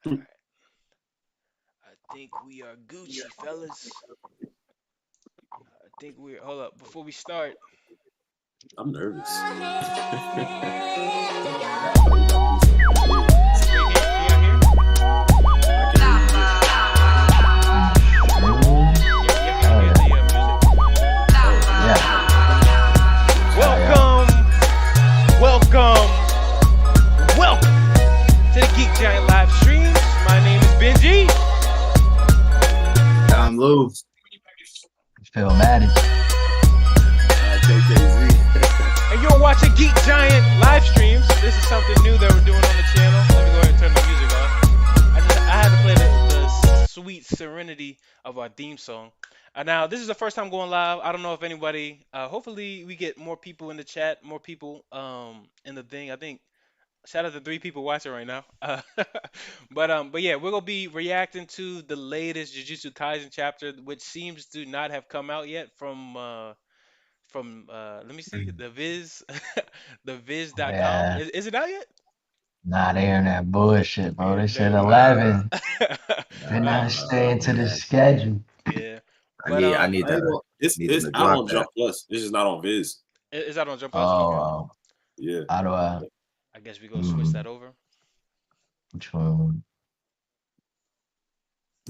All right. I think we are Gucci, fellas. I think we're. Hold up. Before we start, I'm nervous. You gotta do something weird. wait, can y'all hear? I can hear you good. Can you hear the music? Oh, I'm about to Yeah. turn it up. Welcome, welcome to the Geek Giant live streams. My name is Benji, I'm Lou. Phil Maddie. KKZ. and you're watching Geek Giant live streams. This is something new that we're doing on the channel. Let me go ahead and turn the music off. I had to play the sweet serenity of our theme song. Now, this is the first time going live. I don't know if anybody. Hopefully, we get more people in the chat, more people in the thing. I think shout out to 3 people watching right now. But yeah, we're gonna be reacting to the latest Jujutsu Kaisen chapter, which seems to not have come out yet from let me see the Viz, the Viz.com. Yeah. Is it out yet? Nah, they on that bullshit, bro. Yeah, They said no. Nah, 11. They're uh, not staying to the man. schedule. yeah, I but need I need I ain't to gonna, it's need them it's to out drop on that. Jump Plus. It's just not on Viz. is that on Jump Plus? Okay, Oh, Yeah. how do I? I guess we go switch Hmm, that over. which one?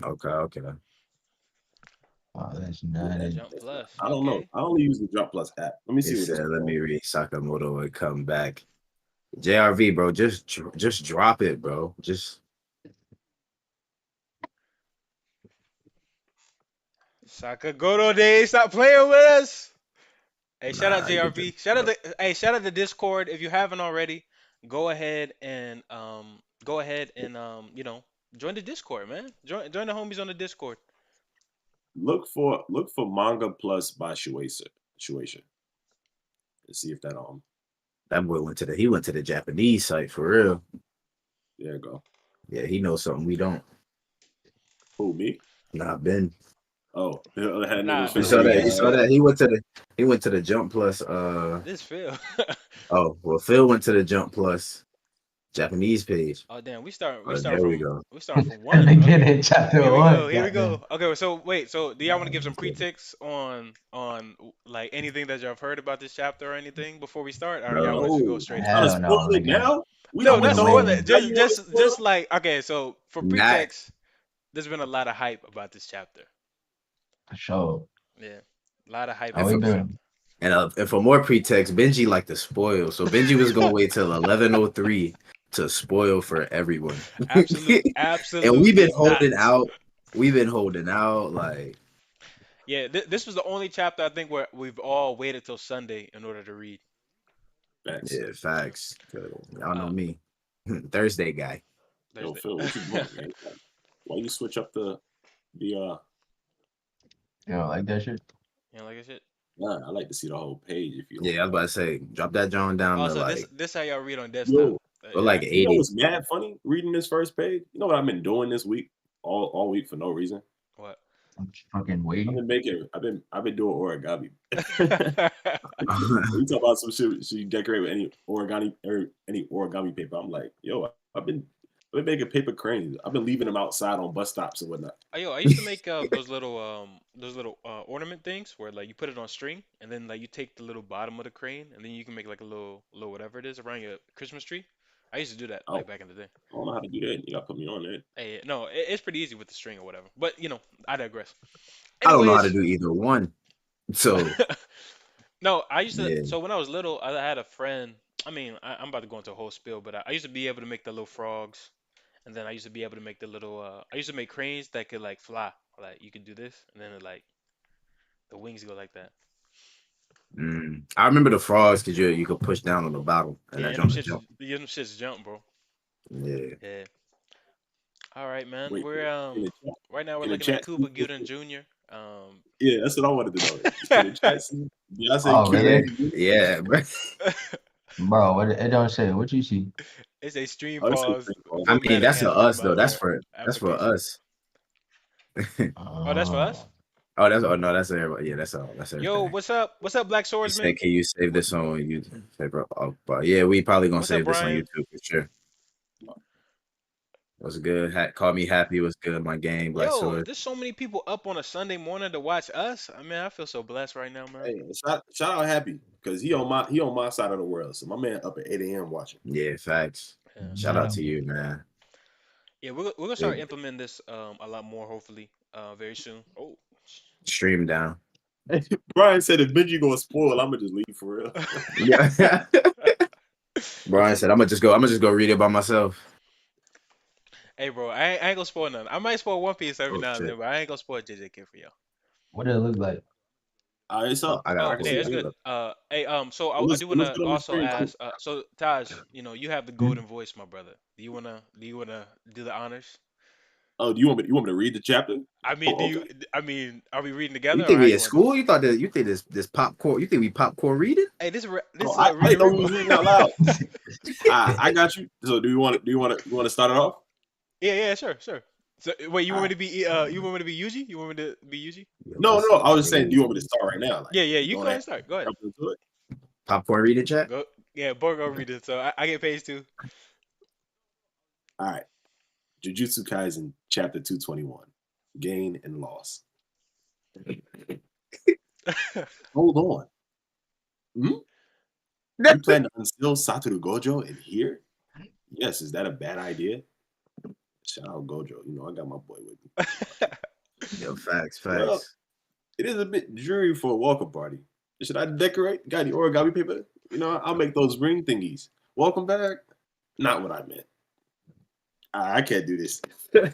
Okay. Oh, that's Yeah, not it. Jump Plus. I don't know. Okay. I only use the Jump Plus app. Let me It see what this said, one "Let called. me read Sakamoto and come back." JRV, bro, just drop it, bro. Just Sakagoto Day, stop playing with us. Hey, shout out nah, you get the JRV. Shout out to Discord. If you haven't already, go ahead and join the Discord, man. Join the homies on the Discord. Look for Manga Plus by Shueisha. And see if that that boy went to the Japanese site for real. there you go. Yeah, he knows something we don't. Who me? Nah, Ben. Oh, that nigga was Nah, You finna saw read that? this You that. saw Phil. that? He went to the Jump Plus. This Phil. Oh well, Phil went to the Jump Plus Japanese page. Oh damn, we start we Oh, start there we from go. we start from In the one. Okay. beginning, chapter one. Here we Goddamn. go. Okay, so wait, so do y'all want to give some Okay. pre-ticks on like anything that y'all have heard about this chapter or anything before we start, or y'all want to No, just go Oh, straight you into trying to it? Hell spoil no, it nigga. now? We No, done went not the whole. spoil No. it. Now you want to spoil Just like okay. So for not pretext, there's been a lot of hype about this chapter. For sure. Yeah, a lot of hype Oh, and about we for this been. chapter. and for more pretext, Benji like to spoil. So Benji was gonna wait till 11:03 to spoil for everyone. And we've Absolutely been not. holding out. We've been holding out. Like, Yeah, this was the only chapter I think where we've all waited till Sunday in order to read. facts. yeah, facts. 'Cause y'all know Uh, me, Thursday guy. Yo, Thursday. Phil, what you doing, man? Why you switch up the You know, like that shit? You know, like I said. Nah, I like to see the whole page if you don't Yeah, I was mind. about to say, drop that John down to Also, this like, this how y'all read on desktop. Yo, or Yeah. like you know 80. what's mad funny? Reading this first page. You know what I've been doing this week? All week for no reason. What? I'm just fucking I've waiting. been making. I've been doing origami. We talk about some shit. She decorate with any origami paper. I'm like, yo, I've been making paper cranes. I've been leaving them outside on bus stops and whatnot. Yo, I used to make those little ornament things where like you put it on string and then like you take the little bottom of the crane and then you can make like a little whatever it is around your Christmas tree. I used to do that like Oh, back in the day. I don't know how to do that. You gotta put me on that. Hey, no, it's pretty easy with the string or whatever. But I digress. I don't know how to Anyways, do either one. So no, I used to. yeah. So when I was little, I had a friend. I mean, I'm about to go into a whole spiel, but I used to be able to make the little frogs, and then I used to be able to make the little. I used to make cranes that could like fly. Like you could do this, and then like the wings go like that. I remember the frogs because you could push down on the bottle and Yeah, that and them jump to shits, jump. them shits jump, bro. Yeah. Yeah. All right, man. Wait, We're in the chat, right now we're in the looking at chat. Cuba Gooding Jr. Yeah, that's what I wanted to know. In the chat, see, Beyonce Oh, Cuba Yeah. really? Gooding Jr. Yeah, bro. Bro, what it don't say. What you see? it's a stream Oh, it's a pause. thing. Oh, I mean, Formatting that's for has been us by though. the That's for application. us. Oh, that's for us. Oh, Oh no, that's everybody. Yeah, that's all. That's Yo, everything. what's up? What's up, Black He said, Swordsman? "Can you save this on YouTube?" Say, bro, oh, but yeah, we probably gonna What's up, save this on Brian? YouTube for sure. Was good. Called me happy. Was good. My game, Black Yo, Sword. there's so many people up on a Sunday morning to watch us. I mean, I feel so blessed right now, man. Hey, shout out Happy because he on my side of the world. So my man up at 8 a.m. watching. Yeah, facts. Yeah, Shout shout out out. to you, man. Yeah, we're gonna start Big implementing this a lot more hopefully very soon. Oh. stream down. Brian said if Benji gonna spoil, I'm gonna just leave for real. Yeah. Brian said, I'm gonna just go read it by myself. Hey, bro, I ain't gonna spoil none. I might spoil One Piece every Oh now and then, shit. but I ain't gonna spoil JJK for y'all. What did it look like? It's Oh, up. I Oh, gotta I can pull yeah, see it it. it's back good. up. Hey, so It I do looks wanna good on the also screen too. ask. So Taj, you have the Hmm? golden voice, my brother. Do you wanna do the honors? Oh, do you want me to read the chapter? I mean, Oh, okay. are we reading You together or think how we you at wanna do it? school? You think this popcorn? You think we popcorn reading? Hey, this Oh, is I a reading didn't know we rainbow. was reading out loud. I got you. So you want to start it off? Yeah, sure, sure. So wait, you All want me right. to be you want me to be Yuji? You want me to be Yuji? Yo, No, this no. is I was just saying, do you want me to crazy. start right now? Like Yeah, you go go ahead ahead, and start. Go ahead. jump into it. Popcorn reading chat. Go. Yeah, boy, go read it. So I get paid too. All right. Jujutsu Kaisen chapter 221. Gain and loss. Hold on. Hmm? You plan to unseal Satoru Gojo in here? Yes. Is that a bad idea? Shout out Gojo. You know, I got my boy with me. Yo, facts. Well, it is a bit dreary for a welcome party. Should I decorate? Got any origami paper? You know, I'll make those ring thingies. Welcome back. Not what I meant. I can't do this. Nah, you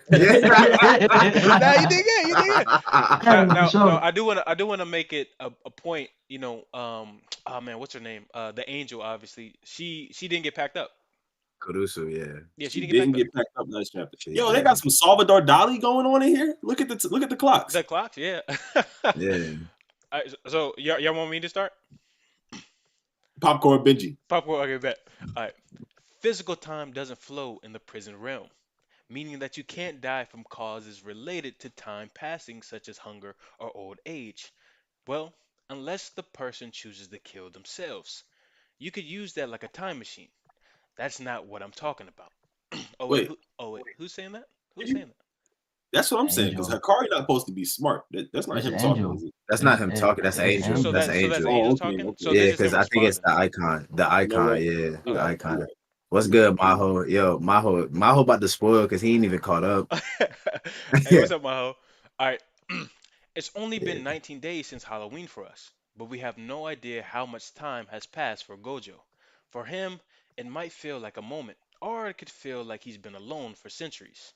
did good. You did good. No, So I do wanna make it a point. Oh man, what's her name? The angel, obviously. She didn't get packed up. Kurusu, yeah. Yeah, she She didn't get didn't packed up. get packed up last chapter. She Yo, they did. got some Salvador Dali going on in here. Look at the clocks. The clocks, yeah. Yeah. Alright, so y'all want me to start? Popcorn Benji. Popcorn, okay, bet. All right. Physical time doesn't flow in the prison realm, meaning that you can't die from causes related to time passing, such as hunger or old age. Well, unless the person chooses to kill themselves. You could use that like a time machine. That's not what I'm talking about. Wait, Who's saying that? Who's saying that? that's what I'm saying. Because Angel. Hakari not supposed to be smart. That's not It's him talking, Angel. is it? That's not him talking. That's It's Angel. So That's Angel. that's Angel. Angel Oh, okay, talking. So okay. this Yeah, is him because I think it's responding. the icon. The You know icon, what? yeah. You're The right. Okay. You're icon. right. What's good, Maho? Yo, Maho about to spoil because he ain't even caught up. Hey, Yeah. what's up, Maho? All right. It's only Yeah. been 19 days since Halloween for us, but we have no idea how much time has passed for Gojo. For him, it might feel like a moment, or it could feel like he's been alone for centuries.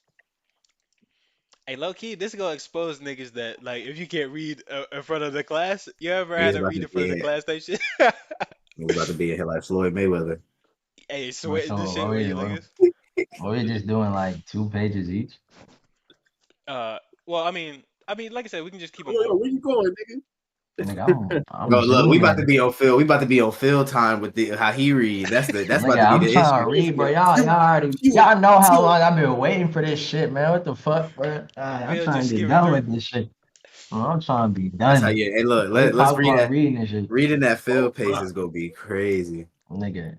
Hey, low key, this is gonna expose niggas that like if you can't read in front of the class, you ever had He's to about read to in front of be the here. class type shit? He's about to be in here like Floyd Mayweather. Hey, Or sweating so this shit with you what niggas. we just doing like 2 pages each? Uh, well, I mean, like I said, we can just keep them Yo, going. where you going, nigga? Nigga, Yo, I'm look, we about to zooming. be on Phil. We about to be on Phil time with the how he read. That's about Nigga, to be I'm the trying issue. to read, bro. Yo, Phil, Y'all know how Phil, long I've been waiting for this shit, man. What the fuck, bro? I'm Phil trying just to get skimming done through. with this shit. Bro, I'm trying to be That's how done. you. Hey, look, We let's read popcorn that. reading and shit. Reading that Phil oh pace my. is gonna be crazy. Nigga,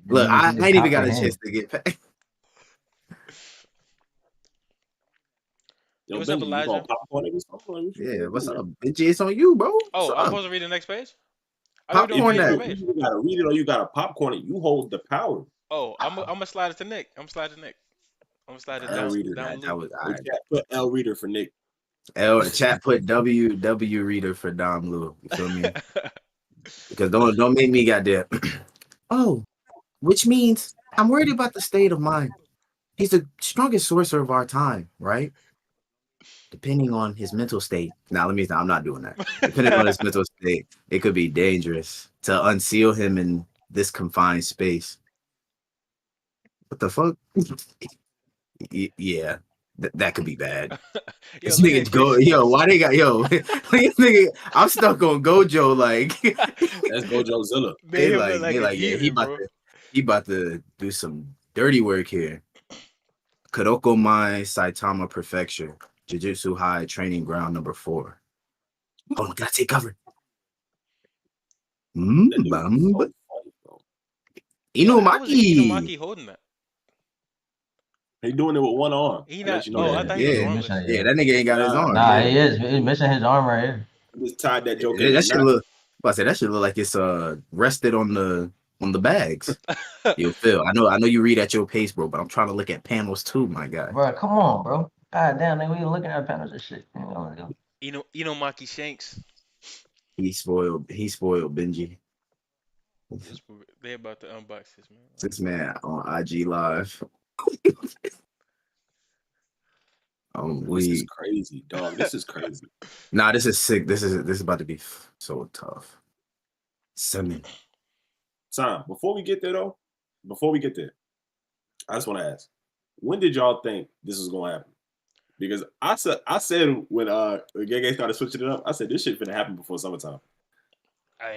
the Look, niggas I need to ain't even got a chance comprehend. to get. Yo, Yo, what's up, Benji, you going Elijah? popcorn niggas? Popcorn, what you Yeah, gonna what's do, up, man? bitch? It's on you, bro. What's Oh, I'm up? supposed to read the next page? I thought we doing If Popcorn page you by that. page. you gotta read it or you gotta popcorn it, you hold the power. Oh, I'm gonna slide it to Nick. I'm gonna slide it to Nick. I'm gonna slide it L down reader. down That Lou. was all Hey, right. chat, put L reader for Nick. Chat put W reader for Dom Lu. You feel me? Because don't make me goddamn. Oh, which means I'm worried about the state of mind. He's the strongest sorcerer of our time, right? Depending on his mental state. Now, I'm not doing that. Depending on his mental state, it could be dangerous to unseal him in this confined space. What the fuck? Yeah, that could be bad. Yo, This look at nigga go, face. yo, why they got, yo, this nigga, I'm stuck on Gojo, like, That's Gojo Zilla. Made him look like a yeah, heathen, bro. he about to do some dirty work here. Kuroko Mai Saitama Prefecture, Jujutsu High Training Ground number 4. Hold on, gotta take cover. That dude is so funny, bro. Yo, how was Inumaki. Inomaki holding that? He doing it with one arm. He I let not. you know Oh, that. I Yeah, thought he was Yeah, he armless. missing. yeah, Yeah, that nigga ain't got his Nah, arm. nah, Yeah, he is. He's missing his arm right here. he just tied that joke in that the shit knot. look. I said that shit look like it's rested on the bags. Yo, Phil, I know you read at your pace, bro, but I'm trying to look at panels too, my guy. Bro, come on, bro. God damn, nigga, we looking at panels and shit. You know, Maki Shanks. He spoiled Benji. They about to unbox this man. This man on IG Live. This is We crazy, dog. This is crazy. Nah, this is sick. This is about to be so tough. Seven. Sam, before we get there though, I just want to ask, when did y'all think this was gonna happen? Because I said when Gege started switching it up, I said this shit finna happen before summertime.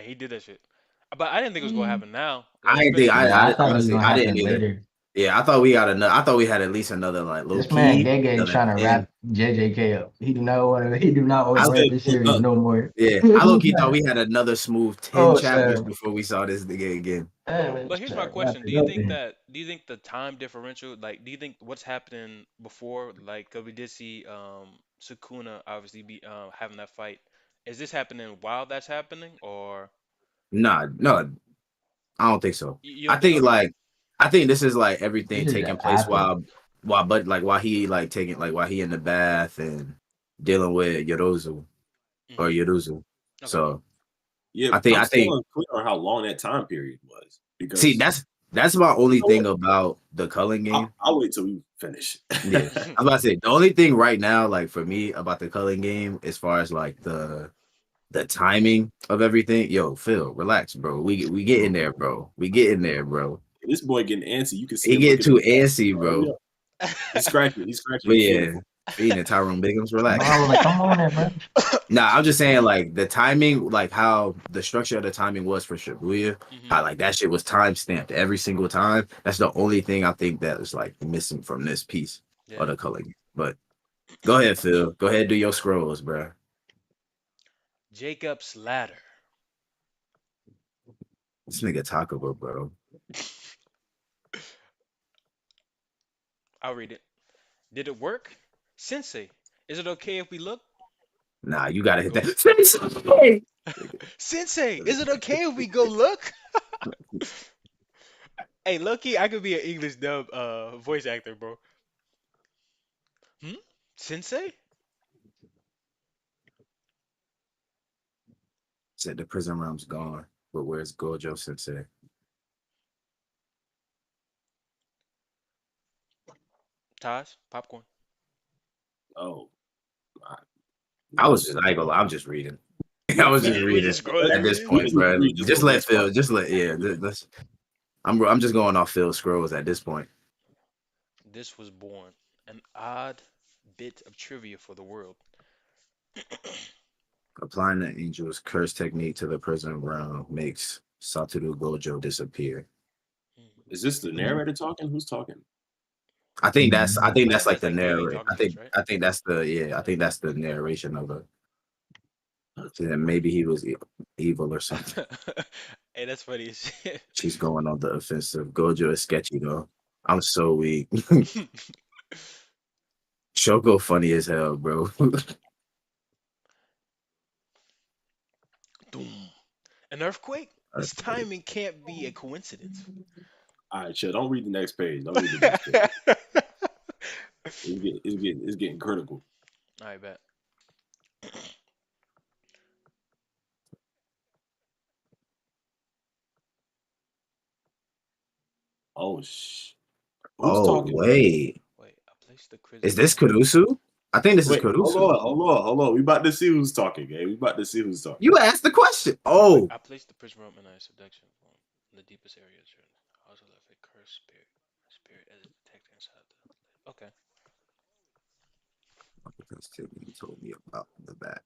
He did that shit, but I didn't think it was gonna Mm. happen now. I Like didn't think especially Yeah, I I thought it was honestly gonna I didn't happen either. later. Yeah, I thought we got another. I thought we had at least another like low This man key, Gege another trying to 10. wrap JJK up. He do not want to. He do not want I to I wrap said, this well, series no more. Yeah, I low key thought we had another smooth 10 Oh, chapters sir. before we saw this nigga again. But here's my Wrap question: it up then. Do you think the time differential, like, do you think what's happening before, like, 'cause we did see Sukuna obviously be having that fight, is this happening while that's happening, or Nah, no, I don't think so. you I don't think? think Okay, like I think this is like This everything is taking place after. while he like taking like while he in the bath and dealing with Yorozu or hmm Yoruzu. okay, So yeah, I I'm think still unclear on how long that time period was see because that's my you only know what? thing about the culling game. I'll wait till we finish. Yeah. I'm about to say the only thing right now, like for me about the culling game, as far as like the timing of everything, yo, Phil, relax, bro. We get in there, bro. We get in there, bro. This boy getting antsy. You can see He him getting looking at too the clock. antsy, Hurry bro. up. He's scratching. He's scratching. But He's feeling yeah, for. feeding Tyrone Biggums, No, relax. I was like, come on, there, bro. Nah, I'm just saying like the timing, like how the structure of the timing was for Shibuya, hmm how like that shit was time stamped every single time. That's the only thing I think that is like missing from this piece of yeah. the culling. But go ahead, Phil. Go ahead, do your scrolls, bro. Jacob's ladder. This nigga Taco, bro. I'll read it. Did it work, Sensei? Is it okay if we look? Nah, you gotta hit Go. that. Sensei, is it okay if we go look? Hey, Loki, I could be an English dub voice actor, bro. Hmm? Sensei? Said the prison realm's gone, but where's Gojo Sensei? Taj, popcorn. Oh, I, I ain't gonna lie, I'm just reading. I was just We reading just scroll at through this it. point, bro. read this Just one. let That's fine. Phil, just let yeah. Let's, I'm just going off Phil scrolls at this point. This was born. An odd bit of trivia for the world. Applying the angel's curse technique to the prison realm makes Satoru Gojo disappear. Is this the narrator talking? Who's talking? I think that's like That's the like Gege narrate. talking to us, right? I think that's the yeah. I think that's the narration of it. So then maybe he was evil or something. Hey, that's funny as shit. She's going on the offensive. Gojo is sketchy though. I'm so weak. Shoko funny as hell, bro. Doom. An earthquake? This timing can't be a coincidence. All right, chill. Don't read the next page. Don't read the next page. It's getting critical. I bet. Oh sh. Who's Oh talking? wait, Wait, I placed the is prison this realm. Kurusu? I think this is Wait, Kurusu. hold on. We about to see who's talking, gang. We about to see who's talking. You asked the question. Wait, Oh, I placed the prison realm in a subduction room in the deepest areas. I also left a cursed spirit as a detector inside the. Okay. because Tiffany told me about the back.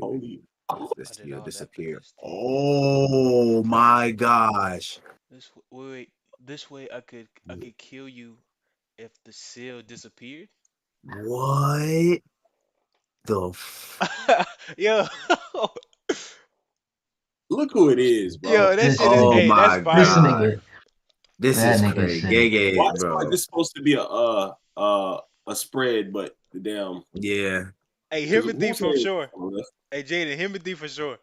Holy. This I did year all that for disappear. this team. Oh my gosh! Wait. This way I could kill you if the seal disappeared. What the? Yo, Look who it is, bro. yo, that This shit is. Oh nigga. Hey, that's my fire, This bro. god! nigga. This That is nigga crazy. shit. Gay, Why is it like bro. this supposed to be a spread, but the damn Yeah. Hey, because him and D who's for saying sure. Hey, Jaden, him and D for sure.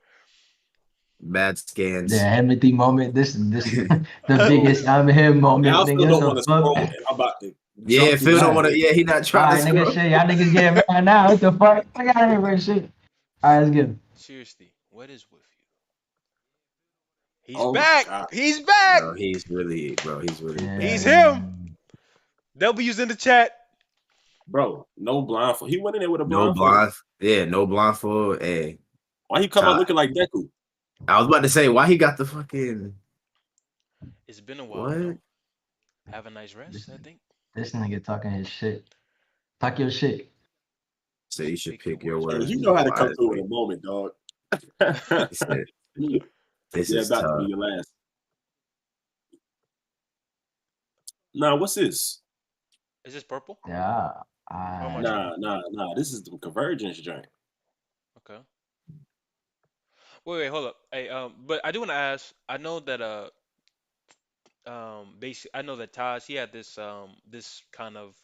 Bad The scans. Hemothy moment. This the bro? biggest I'm him And I moment, still nigga. What don't the want to fuck? scroll, and I'm about to Yeah, jump through Phil this don't Alright. want to. shit. Yeah, he not trying to Alright, nigga, scroll. shit. Y'all niggas getting mad now. What the fuck? I got here for shit. Alright, let's get him. Seriously, what is with you? He's Oh my back. god, He's back. Bro, he's really He's bad. him. Damn. W's in the chat. bro! No blindfold. He went in there with a No blindfold. blind. Yeah, no blindfold. Hey, Why he come out Todd. looking like Deku? I was about to say, why he got the fucking It's been a while, what? no? Have a nice rest, This, I think. this nigga talking his shit. Talk your shit. So you should Pick your pick your words Hey, words you wisely. know how to come through in wisely. a moment, dog. He said, "This Yeah, is about to be tough." your last. Nah, what's this? Is this purple? Yeah. Or am I I tripping? Nah. This is the convergence joint. Okay. Wait, hold up. Hey, but I do want to ask. I know that basic. I know that Taj he had this kind of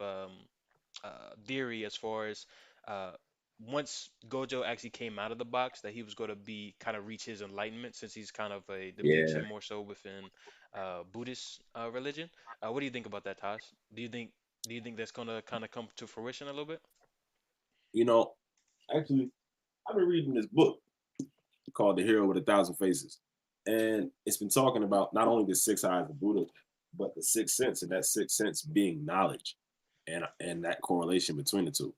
theory as far as uh once Gojo actually came out of the box that he was going to be kind of reach his enlightenment since he's kind of a Yeah. depiction more so within Buddhist religion. What do you think about that, Taj? Do you think do you think that's going to kind of come to fruition a little bit? You know, actually, I've been reading this book called The Hero with a Thousand Faces. And it's been talking about not only the six eyes of Buddha, but the sixth sense, and that sixth sense being knowledge and that correlation between the two.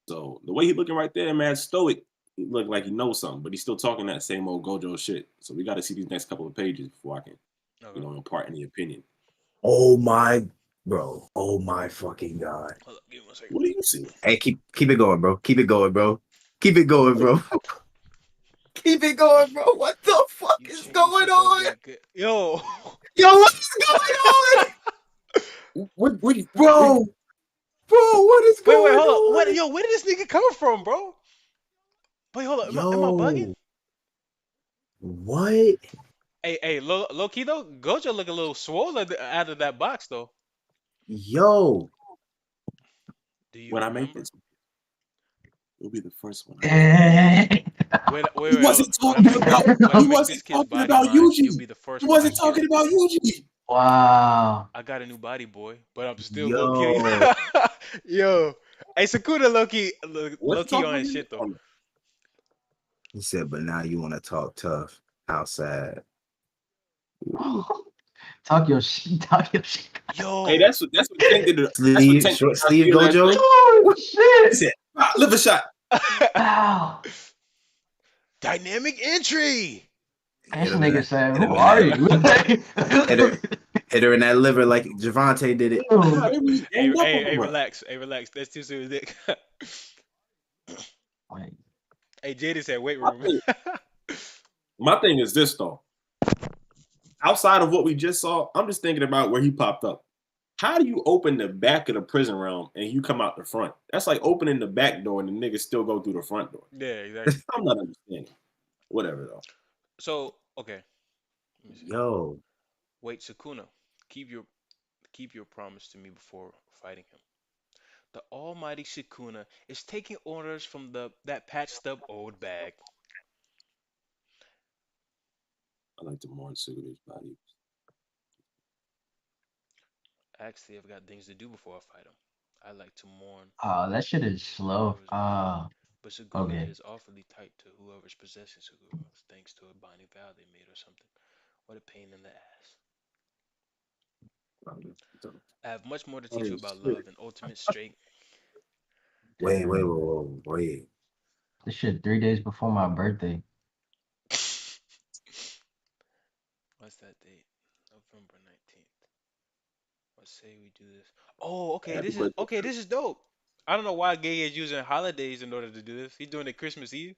So the way he's looking right there, man, stoic, he look like he knows something, but he's still talking that same old Gojo shit. So we got to see these next couple of pages before I can, Okay. impart any opinion. Oh my, bro. Oh my fucking god. Hold up, give me one second. What do you see? Hey, keep it going, bro. Keep it going, bro. Keep it going, bro. Keep it going, bro. What the fuck You is changed going it that on? big. Yo. Yo, what is going on? What, bro? Bro, what is Wait, going hold up. What? on? Yo, where did this nigga come from, bro? Wait, hold up. Am I bugging? Yo, what? Hey, low key though, Gojo look a little swollen out of that box though. Yo, Do you When I make remember? this, you'll be the first one I tell. Damn. Wait, hold up. When I He make this wasn't kid's talking body about mine, you'll Yuji. be the He first one I wasn't kill. talking about Yuji. Wow. I got a new body, boy, but I'm still low key. yo. Yo, hey, Sakuna What low you key talking on his about? shit though. He said, but now you want to talk tough. How sad. Ooh. Talk your shit. Talk your shit. Hey, Yo, that's what Tank did. That's what Sleeve, Tank did short to sleeve Garcia last night. Gojo. Oh He shit. said, liver shot. Ow. dynamic entry. This Hit him in nigga that. said, Hit "Who him in are that. you?" Hit her in that liver like Javante did it. Nah, they really Hey, ganged up hey, on hey, him, bro. relax. Hey, relax. That's too soon, Dick. Wait, Hey, Jaden said weight My room. thing, my thing is this though. Outside of what we just saw, I'm just thinking about where he popped up. How do you open the back of the prison realm and you come out the front? That's like opening the back door and the niggas still go through the front door. Yeah, exactly. I'm not understanding. Whatever though. So, okay. Let me see. Yo, Wait, Sukuna, keep your keep your promise to me before fighting him. The almighty Sukuna is taking orders from that patched up old bag. I like to mourn Sugaru's body. Actually, I've got things to do before I fight him. I like to mourn that shit is slow. whoever's body. But Suguru Okay. is awfully tight to whoever's possessing Suguru, thanks to a binding vow they made or something. What a pain in the ass. I have much more to teach you Oh about shit. love and ultimate straight. wait, Damn. wait. This shit 3 days before my birthday. What's that date? November 19th. Let's say we do this. Oh, okay. Happy This is birthday. okay. This is dope. I don't know why Gay is using holidays in order to do this. He's doing it Christmas Eve.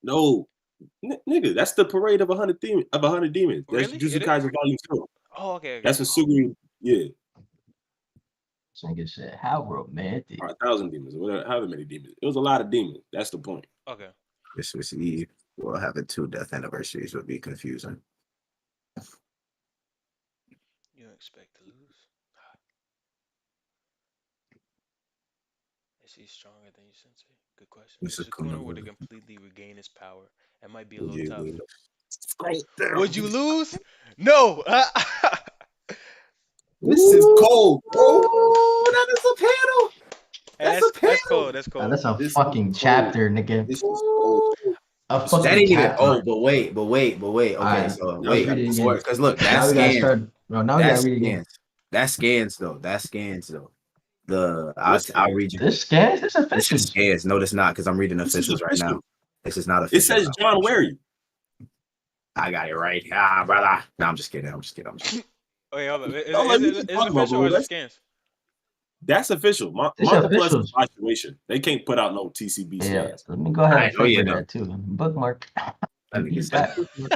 No, nigga, that's the parade of 100 demons. That's Really? Jujutsu It is? Kaisen Volume 2. Oh, okay, okay. That's when Suguru, yeah, This nigga said, "How romantic." or 1,000 demons, or whatever, however many demons. It was a lot of demons. That's the point. Okay. Christmas Eve. Well, having two death anniversaries would be confusing. Yeah, expect to lose. Is he stronger than you, Sensei? Good question. This If is Sukuna were to Kunaloo. completely regain his power, it might be a Would little you tough. lose? Would you lose? No. This is cold, bro. Ooh, that is a panel. Hey, That's a that's panel. cold. That's Nah, cold. that's a This is fucking cold. chapter, nigga. This is cold. Ooh. A This is That fucking ain't even. cold. chapter. Oh, but wait. Okay, Alright, so Now we let's wait got read it before again. because look, that Now we gotta scans. start. Bro, now we That gotta read it again. scans. That scans though. That scans though. I'll what's read you. This scans. This This is officials. scans. No, that's not because I'm reading this is officials right now. official. This is not It official. says John Wary. I got it right. Ah, brother. No, I'm just kidding. Wait, hold on. Don't let me Is keep it talking about, official or bro. is it scans? That's official. This Manga Plus is officials. fluctuation. They can't put out no TCB Yeah, scans. let me go ahead I and know you favorite know. that too. Bookmark. That nigga Repeat said. that.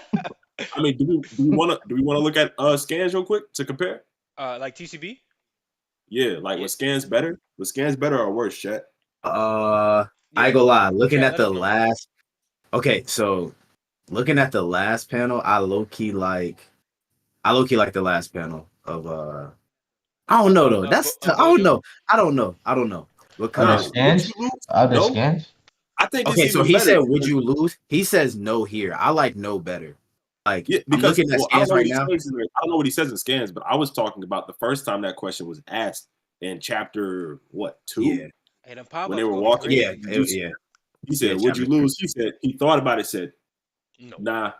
I mean, do we want to look at scans real quick to compare? Like TCB? Yeah, like Yeah. was scans better? Was scans better or worse, chat? I Yeah. ain't gonna lie. Looking Chat, at let the us know. last. Okay, so looking at the last panel, I low key like the last panel of I don't know though. I don't Gojo? know. I don't know Other Nah, because would you scans. lose? Other No, scans. I think it's okay. So even he better. said, "Would you lose?" He says no here. I like no better. Like Yeah, I'm because looking at I don't scans know what right he now. says. I don't know what he says in scans, but I was talking about the first time that question was asked in chapter 2, Yeah, Hey, them when they pop-ups were gonna be walking. yeah, crazy. yeah, He yeah. said, "Would you Chapter 3. lose?" He said he thought about it. Said, No. "Nah,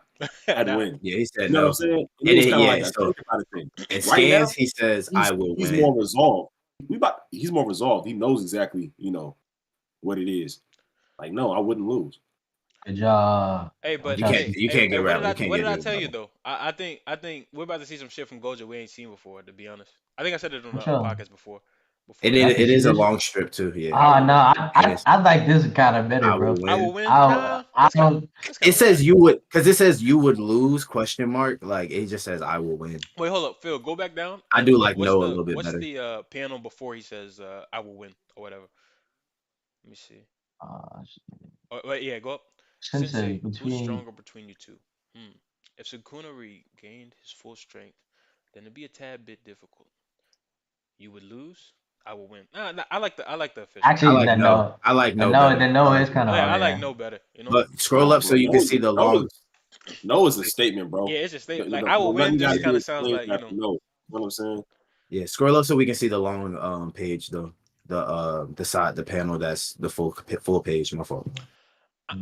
I'd Nah. win." Yeah, he said You know what I'm no. saying? And it And was it, kind of yeah. like a So think about it thing. in Right now, scans, he says, "I will he's win." more resolved. He's more resolved. He knows exactly, what it is. Like, no, I wouldn't lose. Good job. Hey, What but y'all hey, see? You hey, can't hey, get rattled. You can't what get did I get tell you rattled. though? I think we're about to see some shit from Gojo we ain't seen before. To be honest, I think I said it on What a y'all? podcast before. I can It see is a this. long strip too. Yeah, No, and it's I like this kind of better, I will bro. I will win. win. I Nah, I don't. that's kind It of whack. says you would because it says you would lose question mark. Like it just says I will win. Wait, hold up, Phil. Go back down. I And do like no a little bit what's better. the panel before he says I will win or whatever? Let me see. Uh, Wait, yeah, go up. Sensei Sensei, who's between. stronger between you two? Hmm. If Sukuna regained his full strength, then it'd be a tad bit difficult. You would lose. I will win. Nah, I like the official. I Actually, like the no. no, I like the no no, better. the I no like is no kind of Oh, yeah, better. I like yeah. no better. You know. But scroll Nah, up so bro. you can see the long. No is a statement, bro. Yeah, it's just The, like the, I will the nothing win. you got Just to kind do of is sounds explain like after no. You know what I'm saying? Yeah, scroll up so we can see the long page though. The side the panel that's the full page. My fault.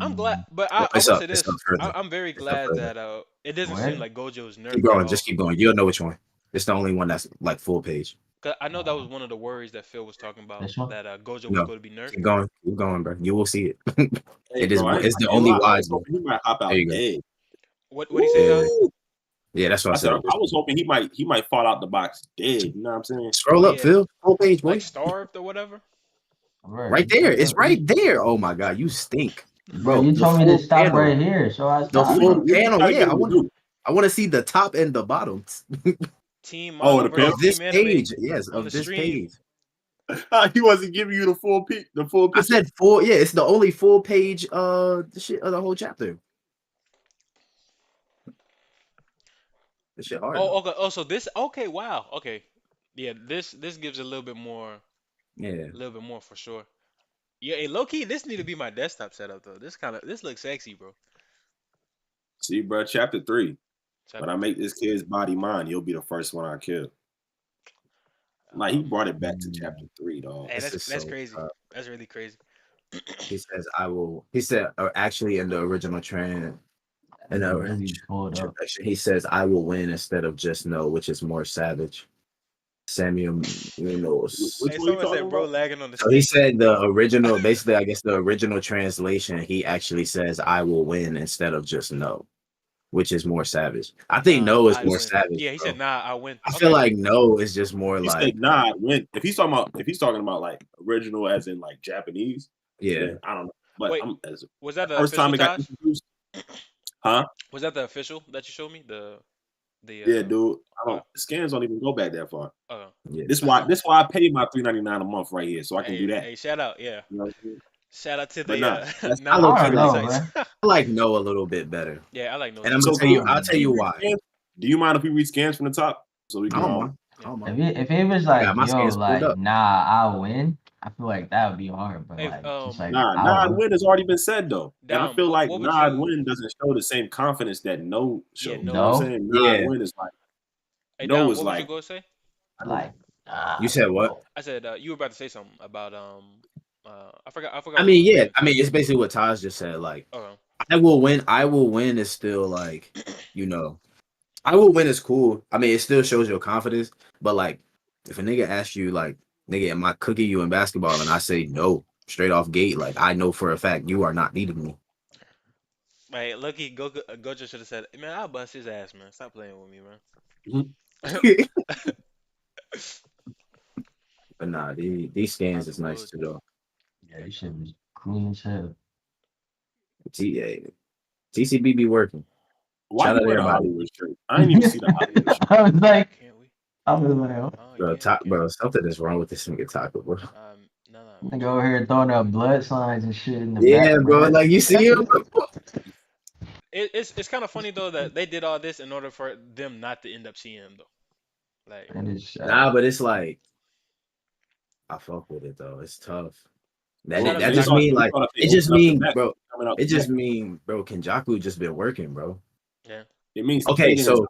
I'm glad, Mm, but No, I will say It's up this. further. I'm very It's up glad further. that it doesn't seem where? like Gojo's Keep nerfed at going. all. Just keep going. You'll know which one. It's the only one that's like full page. 'Cause I know that was Uh, one of the worries that Phil was talking about this one. that Gojo was No, going to be nerfed. keep going. Keep going, bro. You will see it. Hey, bro, It's I the can't only lie. I was wise one. hoping he might hop There out you go. dead. What do you say, Tyler? Woo! Yeah, that's what I I said said. I was hoping he might fall out the box dead. You know what I'm saying? Scroll Oh up, yeah, Phil. Full page, like boy. starved or whatever. Bro, Right you there. told It's me, right there. Oh my god, you stink, bro, bro. you The told me to full stop panel. right here, so I The stopped, What full bro. you panel. try to get Yeah, him to do? I want to see the top and the bottom Team Oh, manga the versus panel. of this team anime page. Yes, on the of this stream. page. He wasn't giving you the full I picture. said full. Yeah, it's the only full page. The shit of the whole chapter. This shit hard Oh, though. okay. Oh, so this. Okay, wow. Okay, yeah. This gives a Yeah. little bit more for sure. Yeah, hey, low key, this need to be my desktop setup though. This looks sexy, bro. See, bro, chapter 3. When Chapter I make 3. this kid's body mine, you'll be the first one I kill. Like he brought it back to chapter 3, dog. Hey, This is that's so. crazy. That's really crazy. He says, "I will." He said, actually, in the original in the Really pulled up. translation, he says, "I will win" instead of just no, which is more savage. Samuel Munoz. Which Hey, one you someone talking said, bro, about? lagging on the So he skate. said the original, basically, I guess the original translation, he actually says, "I will win" instead of just no, which is more savage. I think Nah, no is I'd more win. savage, Yeah, he said, bro. nah, I win. I feel Okay. like no is just more He like, said, nah, when if he's talking about like original as in like Japanese, yeah. then I don't know. But Wait, I'm as was that the first time official, it got Tosh? introduced, huh? Was that the official that you showed me? The Yeah, dude. I uh don't scans don't even go back that far. uh Yeah. This why I pay my $3.99 a month right here, so I can do that. hey, shout out, yeah. You know what I'm saying? Shout out to But the nah, that's I low I key don't non-pirated like know, sites. bro. I like no a little bit better. Yeah, I like no And I'm too. gonna so tell you, Um, I'll tell can you we read why. scans? Do you mind if we read scans from the top so we I can don't mind. Yeah. I don't If mind. it was I got like, my yo, skins pulled like, up. nah, I'll win, I feel like that would be hard. But Hey, like, just like, Nah, I'll Nod win. win has already been said though, and I Dom, feel like what would Nod you? win doesn't show the same confidence that No Yeah, shows. You no know what I'm does. No, saying? Nod Yeah. win is like Hey, No Dom, was what would you like go say? I know. like, nah, You said what? no. I said you were about to say something about I forgot I what you mean, were gonna yeah. say. I mean, it's basically what Taj just said. Like, Okay. I will win. I will win is still like, you know, I will win is cool. I mean, it still shows your confidence. But like, if a nigga asks you, like, nigga, am I cooking you in basketball? And I say no, straight off gate, like, I know for a fact you are not needing me. Hey, lucky Gojo should have said, man, I'll bust his ass, man. Stop playing with me, Mhm. man. But nah, these scans Bobby is nice Wood. too though. Yeah, this shit was clean as hell. T TCB be working. Why Shout he out to wear the everybody. Hollywood shirt? I didn't even see the Hollywood shirt. I was like, Can't we? oh, Oh, Bro, yeah, we can. bro, something is wrong with this nigga Taco, bro. No, no, we nigga can. over here throwing up blood signs and shit in the Yeah, bro, background. like you see him. It's kind of funny though that they did all this in order for them not to end up seeing him though. Like, And it's Nah, but it's like I fuck with it though. It's tough. shout out Well, to That they just Taco. thought mean they like thought if they it just opened up the mean, back, bro. coming out It the back, just mean, bro. Kenjaku just been working, bro. Yeah. it means Okay, Tegan is so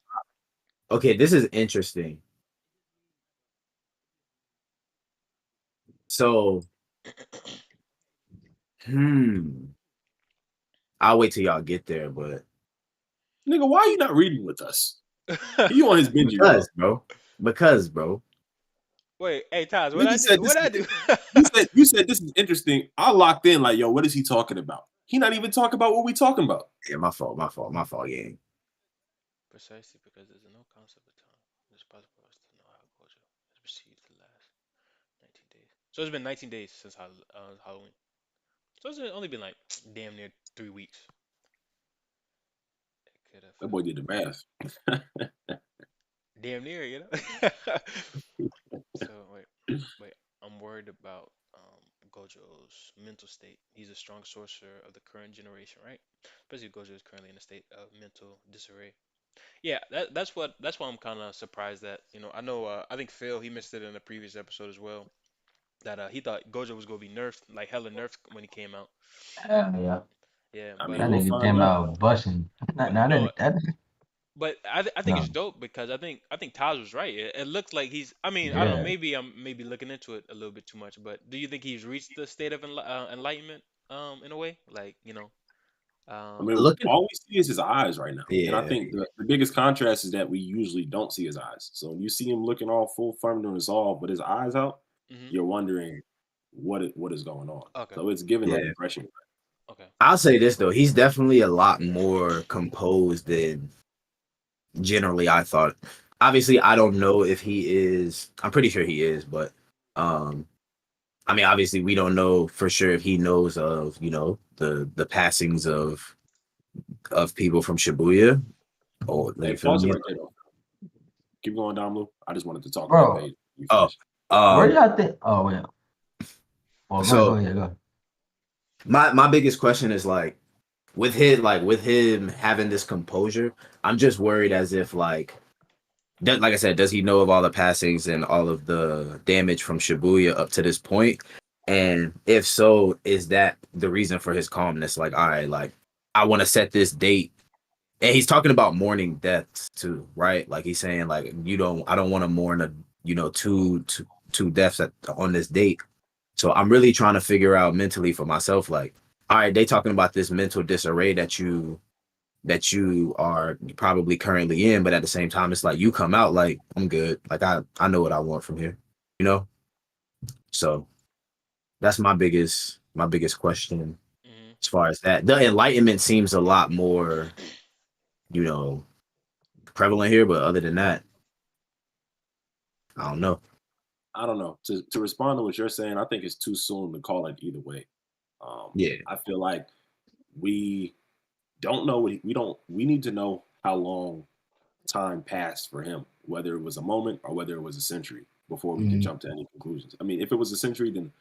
okay, this is interesting. So, hmm, I'll wait till y'all get there, but nigga. Why are you not reading with us? He on his Benji, bro. because, bro, Wait, hey Taz, what I Nigga do? said this. What I do? You said this is interesting. I locked in like, yo, what is he talking about? He not even talking about what we talking about. yeah, my fault, gang. Precisely because there's no concept of time. It's possible for us to know how Gojo has received the last 19 days. So it's been 19 days since Halloween. So it's only been like damn near 3 weeks. It could have That boy did the math. damn near, So wait. I'm worried about Gojo's mental state. He's a strong sorcerer of the current generation, right? Especially Gojo is currently in a state of mental disarray. Yeah, that's why I'm kind of surprised that I know I think Phil he missed it in a previous episode as well that he thought Gojo was gonna be nerfed like hella nerfed when he came out. yeah, Yeah, I but mean, that we'll nigga find came out. out busting. but Not no, that, but I think no, it's dope because I think Taj was right. It looks like he's. I mean, I don't know. yeah. Maybe I'm maybe looking into it a little bit too much. But do you think he's reached the state of enlightenment in a way? Like I mean, Looking, all we see is his eyes right now, and I yeah, think the biggest contrast is that we usually don't see his eyes. So when you see him looking all full firm to resolve, but his eyes out, hmm you're wondering what is going on. Okay, So it's giving that yeah. impression. okay, I'll say this though, he's definitely a lot more composed than generally I thought. Obviously, I don't know if he is. I'm pretty sure he is, but um, I mean, obviously, we don't know for sure if he knows of the passings of people from Shibuya. Oh, Hey, you feel pause it me? right there though. Keep going, Domlu. I just wanted to talk about Bro, Page. You Oh, finish. where um, y'all think? Oh yeah. Well, go so ahead, go. my biggest question is like with him having this composure, I'm just worried as if like I said, does he know of all the passings and all of the damage from Shibuya up to this point? And if so, is that the reason for his calmness? Like, all right, like I want to set this date. And he's talking about mourning deaths too, right? Like he's saying, like, I don't want to mourn two deaths on this date. So I'm really trying to figure out mentally for myself, like, all right, they talking about this mental disarray that you are probably currently in, but at the same time, it's like you come out like I'm good. Like I know what I want from here, you know. So that's my biggest question hmm as far as that. The enlightenment seems a lot more, you know, prevalent here, but other than that, I don't know. I don't know. To respond to what you're saying, I think it's too soon to call it either way. Yeah, I feel like we don't know we need to know how long time passed for him, whether it was a moment or whether it was a century, before we can Mhm. jump to any conclusions. I mean, if it was a century, then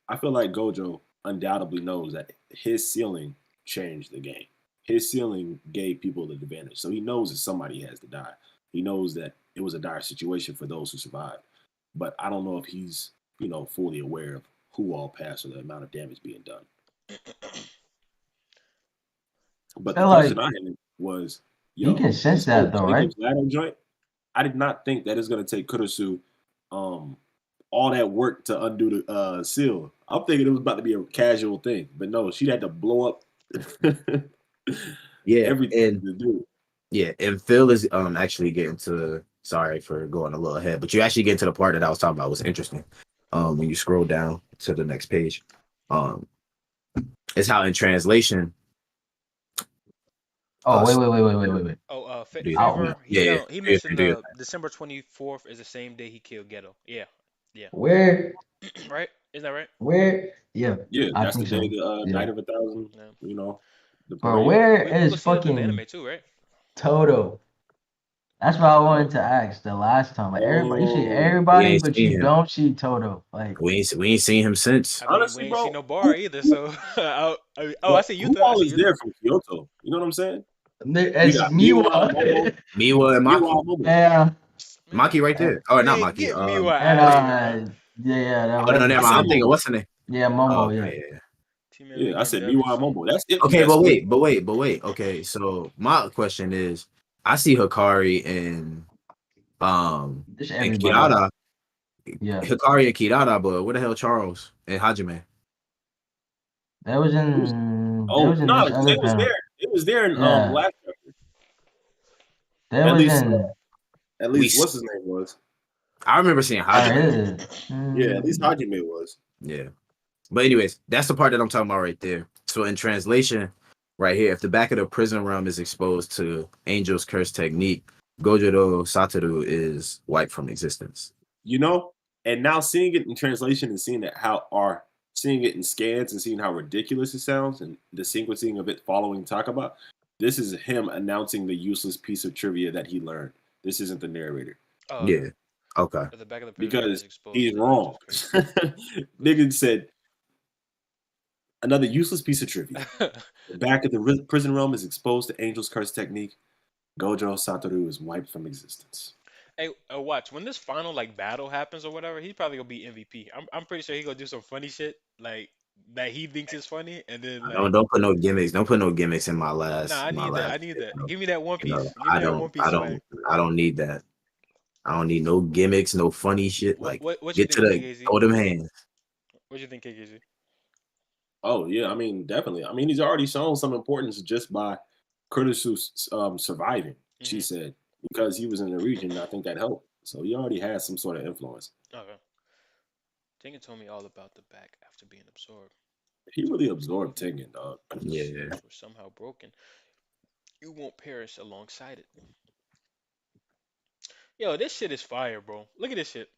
I feel like Gojo undoubtedly knows that his ceiling changed the game. His ceiling gave people the advantage. So he knows that somebody has to die. He knows that it was a dire situation for those who survived. But I don't know if he's fully aware of who all passed or the amount of damage being done. But the feel question like I had was, he can sense this whole that though, right? Jacob's ladder joint, I did not think that it's gonna take Kurisu all that work to undo the seal. I'm thinking it was about to be a casual thing, but no, she had to blow up Yeah, everything and to do it. yeah, and Phil is actually getting to. Sorry for going a little ahead, but you actually get to the part that I was talking about was interesting. When you scroll down to the next page, um, it's how in translation. Oh, Uh, wait. Oh, do your thing. I'll, favor. Yeah, yeah, He do your thing, mentioned do your the thing. December 24th is the same day he killed Ghetto. Yeah, yeah. where, Right? Isn't that right? yeah, Yeah, I that's the think day so. the Yeah, Night of 1,000, Yeah. the but parade. where We is gonna see him in the fucking anime too, right? Toto? That's what I wanted to ask the last time. Like everybody, you see Oh, We everybody, ain't but seen you him. don't see Toto. Like We ain't seen him since. I mean, we honestly, ain't seen bro, no bar either, so I see who Yuta. I all see is Yuta. there from Kyoto? You know what I'm saying? We it's got Miwa, Momo, Miwa. Miwa and Maki. Miwa, Momo. Yeah, Man, Maki right and, there. Oh, not man, Maki. get Miwa and out of here, bro. yeah, that Oh no, white never I mind. said I'm kid. thinking, Momo. what's the name? Yeah, Oh, Momo. Yeah, okay, yeah. T-Man be Yeah, I getting said W Miwa, soon. Momo. That's it from Okay, that split. but wait. Okay, so my question is, I see Hikari just and everybody. Kirara, Yeah, Hikari and Kirara, but where the hell Charles and Hajime? Who's they Oh was in no, this because they other was panel. there. It was there in Yeah, last chapter. they At was least in. at We, least what's his name was. I remember seeing All Hajime. right, Yeah, at least Hajime was. Yeah, but anyways, that's the part that I'm talking about right there. So in translation, right here, if the back of the prison realm is exposed to Angel's curse technique, Gojo Satoru is wiped from existence. You know, and now seeing it in translation and seeing that seeing it in scans and seeing how ridiculous it sounds and the sequencing of it following Takaba, this is him announcing the useless piece of trivia that he learned. This isn't the narrator Uh, Yeah. Okay. at the back of the prison room is because exposed he's to wrong. Angel's curse. Nigga said another useless piece of trivia. The back of the prison realm is exposed to Angel's curse technique. Gojo Satoru is wiped from existence. Hey, watch when this final like battle happens or whatever. He's probably gonna be MVP. I'm pretty sure he gonna do some funny shit like that he thinks is funny, and then like, Don't put no gimmicks. Don't put no gimmicks in my nah, I need that. last. I need that. Give me that One You know, Piece. Give me that One Piece swag. I don't need that. I don't need no gimmicks, no funny shit. Like What you get to think, the KKZ? throw them hands. What you think, KKZ? Oh yeah, I mean definitely. I mean he's already shown some importance just by Kurdisu surviving. She Mm-hmm. said because he was in the region. I think that helped. So he already has some sort of influence. Okay. Tinker told me all about the back after being absorbed. He really absorbed Tengen, dog. If the Yeah, seals were somehow broken, you won't perish alongside it. Yo, this shit is fire, bro. Look at this shit.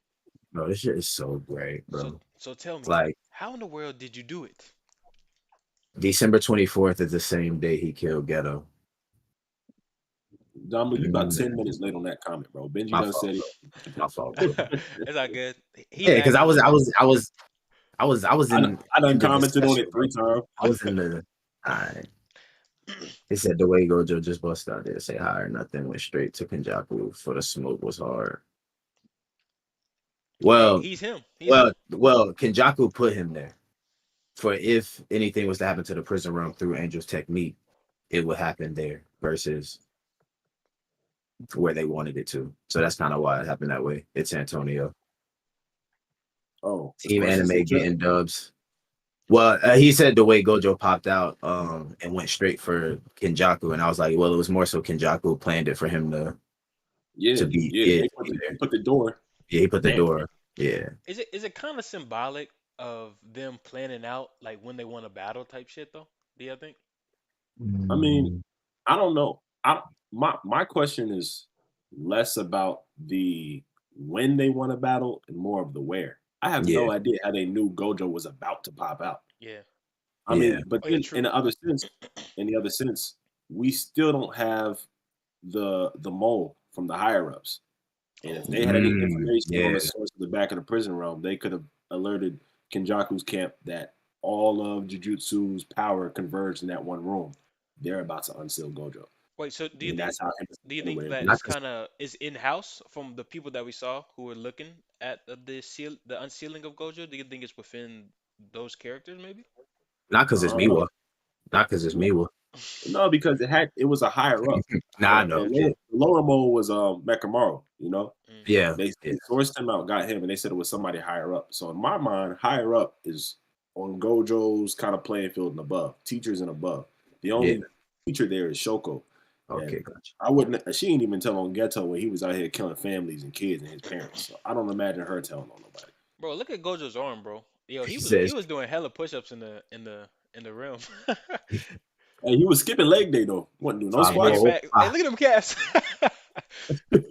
bro, this shit is so great, So bro. so tell It's me, like how in the world did you do it? December 24th is the same day he killed Ghetto. Dominic, you about Mm, 10 minutes late on that comment, bro. Benji my done fault, said bro. My fault, bro. It's all good. He Yeah, because lagged a little bit. I was I done in the commented on discussion, it bro. 3 times. I was in the. Alright. He said the way Gojo just busted out there to say hi or nothing went straight to Kenjaku for the smoke was hard. Hey, Well, he's him. He's him. Kenjaku put him there for if anything was to happen to the prison realm through Angel's technique, it would happen there versus where they wanted it to. So that's kind of why it happened that way. It's Antonio. Oh, Team versus Anime Ninja. getting dubs. Well, he said the way Gojo popped out and went straight for Kenjaku, and I was like, well, it was more so Kenjaku planned it for him Yeah, to be yeah. yeah, They to be there. put the door Yeah, he put the there. door. Yeah. Is it kind of symbolic of them planning out like when they want a battle type shit though? Do you think? I mean, mm, I don't know. My question is less about the when they want to battle and more of the where. I have Yeah. no idea how they knew Gojo was about to pop out. Yeah. I Yeah. mean, but Oh yeah, then true. in the other sense, we still don't have the mole from the higher ups. And if Oh, they had any information on Yeah. the source of the back of the prison realm, they could have alerted Kenjaku's camp that all of Jujutsu's power converged in that one room. They're about to unseal Gojo. Wait, so do you And think that's how do you think that Not it's 'cause kind of is in house from the people that we saw who were looking at the unsealing of Gojo? Do you think it's within those characters maybe? not 'cause it's uh, Miwa. Not 'cause it's no, Miwa. no, because it was a higher up. Nah, I The know. lower mole was Mekamaru, Mm. Yeah, They yeah, sourced him out, got him, and they said it was somebody higher up. So in my mind, higher up is on Gojo's kind of playing field and above, teachers and above. The yeah. only teacher there is Shoko, Okay, and gotcha. I wouldn't. She didn't even tell on Ghetto when he was out here killing families and kids and his parents. So I don't imagine her telling on nobody. Bro, look at Gojo's arm, bro. Yo, he He was he says, was doing hella push-ups in the realm. Hey, he was skipping leg day though. Wasn't doing no "Five Hey, squats. more." fact. Hey, look at them calves.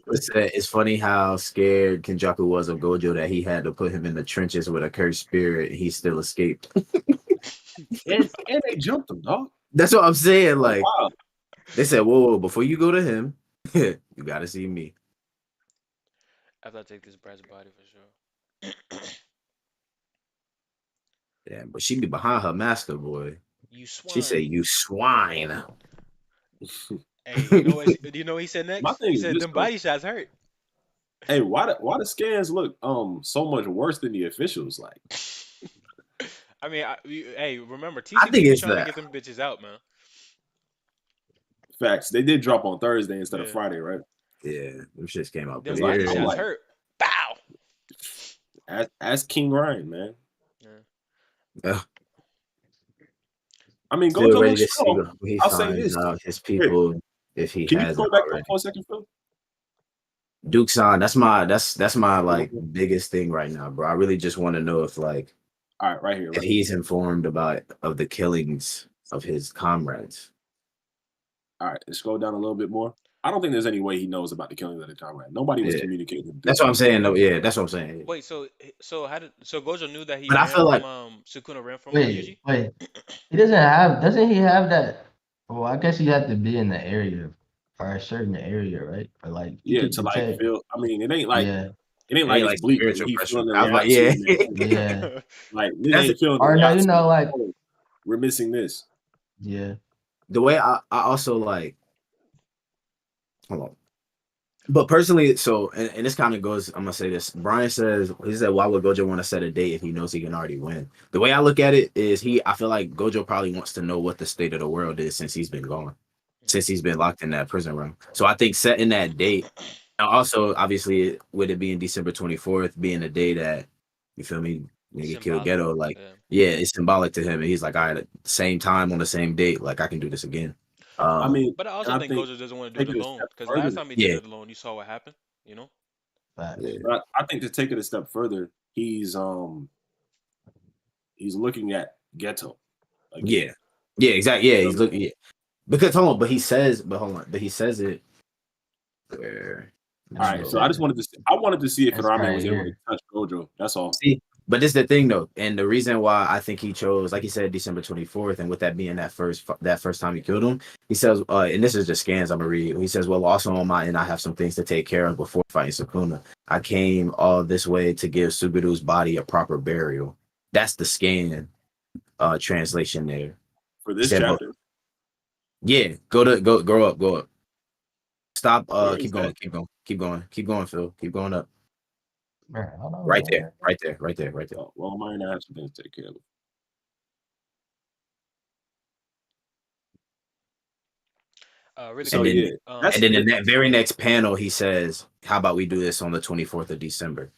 It's funny how scared Kenjaku was of Gojo that he had to put him in the trenches with a cursed spirit. He still escaped. And they jumped him, dog. That's what I'm saying. Oh Like wow. they said, whoa, before you go to him, you gotta see me. After I take this brat's body for sure. Yeah, but she be behind her master, boy. You She said, swine. "You swine." Hey, you know what? Do you know what he said My next? thing He is said this them though. body shots hurt. Hey, why the scans look so much worse than the officials? Like I mean, hey, remember I think TCB be it's trying to that. get them bitches out, man. facts, they did drop on Thursday instead of Yeah, Friday, right? Yeah, them shits came out them Because pretty body I'm early. shots like, hurt. Bow. ask King Ryan, man. Yeah. Ugh, I mean, still Gojo ready looks to see strong. when he I'll say finds this. out his Wait, people if he can you hasn't scroll back up already. for a second, Phil? Duke's on. That's my like biggest thing right now, bro. I really just want to know if like All right, right here, if right here. he's informed about of the killings of his comrades. All right, let's scroll down a little bit more. I don't think there's any way he knows about the killing of the comrade. Nobody was Yeah, communicating with that's this. what I'm saying. Though, yeah, that's what I'm saying. Wait, so Gojo knew that he But I ran feel from like Sukuna ran from Wait, Ryuji? wait. He doesn't he have that? Well, I guess he had to be in the area or a certain area, right? But like he Yeah, could to like detect. feel. I mean, Yeah, it ain't it like ain't it's like bleak and spiritual he pressure. feeling the I was like, yeah, reality and then yeah, like nigga that's ain't feeling the or no, reality. like Oh, we're missing this. yeah. the way I also like. Hold on. But personally, so and this kind of goes. I'm gonna say this. Brian says he said, "Why would Gojo want to set a date if he knows he can already win?" The way I look at it is I feel like Gojo probably wants to know what the state of the world is since he's been gone, since he's been locked in that prison room. So I think setting that date, and also obviously with it being December 24th, being a day that you feel me, nigga killed Symbolic. Ghetto, like Yeah. yeah, it's symbolic to him, and he's like, all right, at the same time on the same date, like I can do this again. I mean, But I and also I think think Gojo doesn't want to do take it it a alone step because last further. time he did Yeah, it alone, you saw what happened. You know. yeah, Facts. But I think to take it a step further, he's looking at Ghetto again. yeah, yeah, exactly. You Yeah, feel he's me? looking. Yeah. Because hold on, but hold on, but he says it where let me All And right, it scroll so back. said I wanted to see if it's Ramen right was able to here. touch Gojo. That's all. See, but this is the thing though, and the reason why I think he chose, like he said, December 24th, and with that being that first time he killed him, he says, and this is just scans I'm gonna read. He says, "Well, also on my end, I have some things to take care of before fighting Sukuna. I came all this way to give Subaru's body a proper burial." That's the scan translation there. For He this said, "But chapter, yeah, go up. Stop. where Keep is going. that? Keep going, Phil. Keep going up. Man, I don't know, Right there. man. Right there. Oh, well, I might have some things to take care of. Really So And quick. then yeah, that's and then in that very next panel, he says, "How about we do this on the 24th of December?"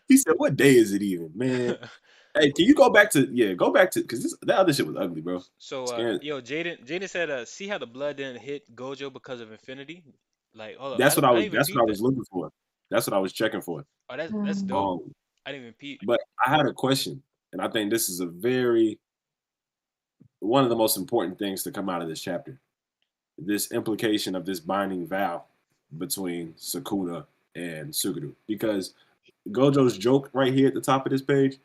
he said, "What day is it even, man?" Hey, can you go back to because that other shit was ugly, bro. So, Scan. yo, Jaden said, see how the blood didn't hit Gojo because of Infinity? Like, hold up, That's what I didn't even that's what I peep that. was looking for. That's what I was checking for. Oh, that's dope. Um, I didn't even peep. but I had a question, and I think this is one of the most important things to come out of this chapter. This implication of this binding vow between Sukuna and Suguru. Because Gojo's joke right here at the top of this page,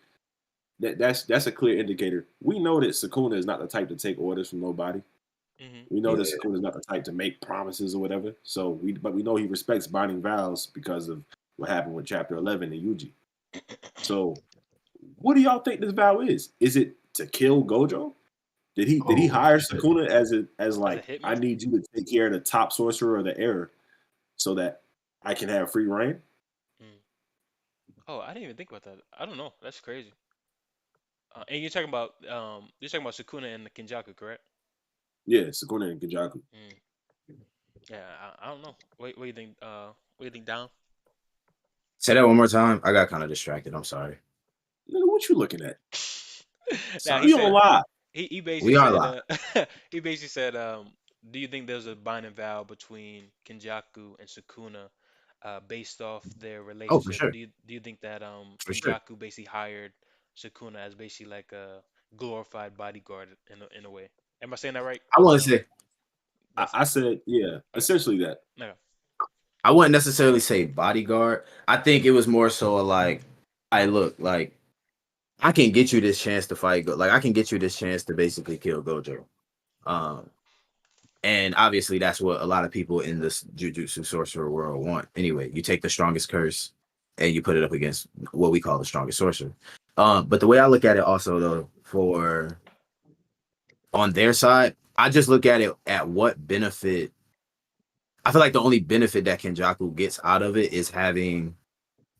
that's a clear indicator. We know that Sukuna is not the type to take orders from nobody. Hmm. We know Yeah, that Sukuna is not the type to make promises or whatever. But we know he respects binding vows because of what happened with Chapter 11 in Yuji. So, what do y'all think this vow is? Is it to kill Gojo? Did he Oh hire shit. Sukuna as As a like, I hitman? need you to take care of the top sorcerer of the era so that I can have free reign? Mm. Oh, I didn't even think about that. I don't know. That's crazy. And you're talking about Sukuna and the Kinjaku, correct? Yeah, Sukuna and Kajaku. Mm. Yeah, I don't know. What do you think? What do you think, Dom? Say that one more time. I got kind of distracted. I'm sorry. Nigga, what you looking at? Now Sorry. he We on said live. he basically We are said live. he basically said do you think there's a binding vow between Kinjaku and Sukuna based off their Oh, for relationship? sure. Do you think that For sure. Kinjaku basically hired Sukuna as basically like a glorified bodyguard in a way? Am I saying that right? I want to say That's I said, yeah, okay. essentially that. No. I wouldn't necessarily say bodyguard. I think it was more so like, I look like I can get you this chance to fight. Like I can get you this chance to basically kill Gojo. Um, and obviously that's what a lot of people in this Jujutsu sorcerer world want. Anyway, you take the strongest curse and you put it up against what we call the strongest sorcerer. But the way I look at it also though, for on their side, I just look at it at what benefit. I feel like the only benefit that Kenjaku gets out of it is having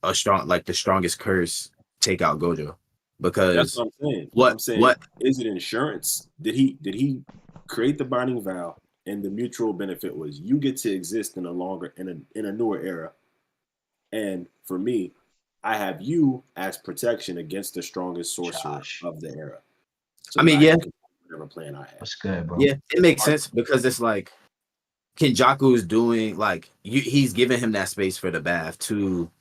a strong, like the strongest curse take out Gojo. That's Because what I'm saying. what I'm saying, what is it insurance? Did he create the binding vow, and the mutual benefit was you get to exist in a longer in a newer era, and for me, I have you as protection against the strongest sorcerer Josh. of the era, so I that mean, I yeah, can complete whatever plan I have. What's good, bro? yeah, it makes Art- sense because it's like Kenjaku is doing like he's giving him that space for the bath to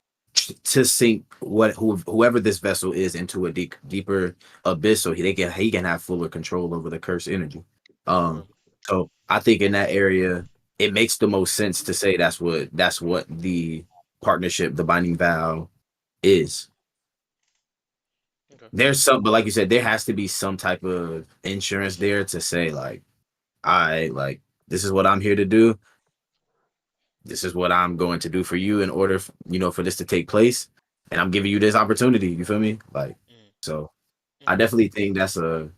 sink whoever this vessel is into a deeper abyss, so he can have fuller control over the cursed energy. Uh-huh. Um, so I think in that area, it makes the most sense to say that's what the partnership, the binding vow, is. Okay. There's some, but like you said, there has to be some type of insurance there to say like, I like this is what I'm here to do. This is what I'm going to do for you in order, for this to take place. And I'm giving you this opportunity. You feel me? Like, Mm. so I Okay. definitely think that's a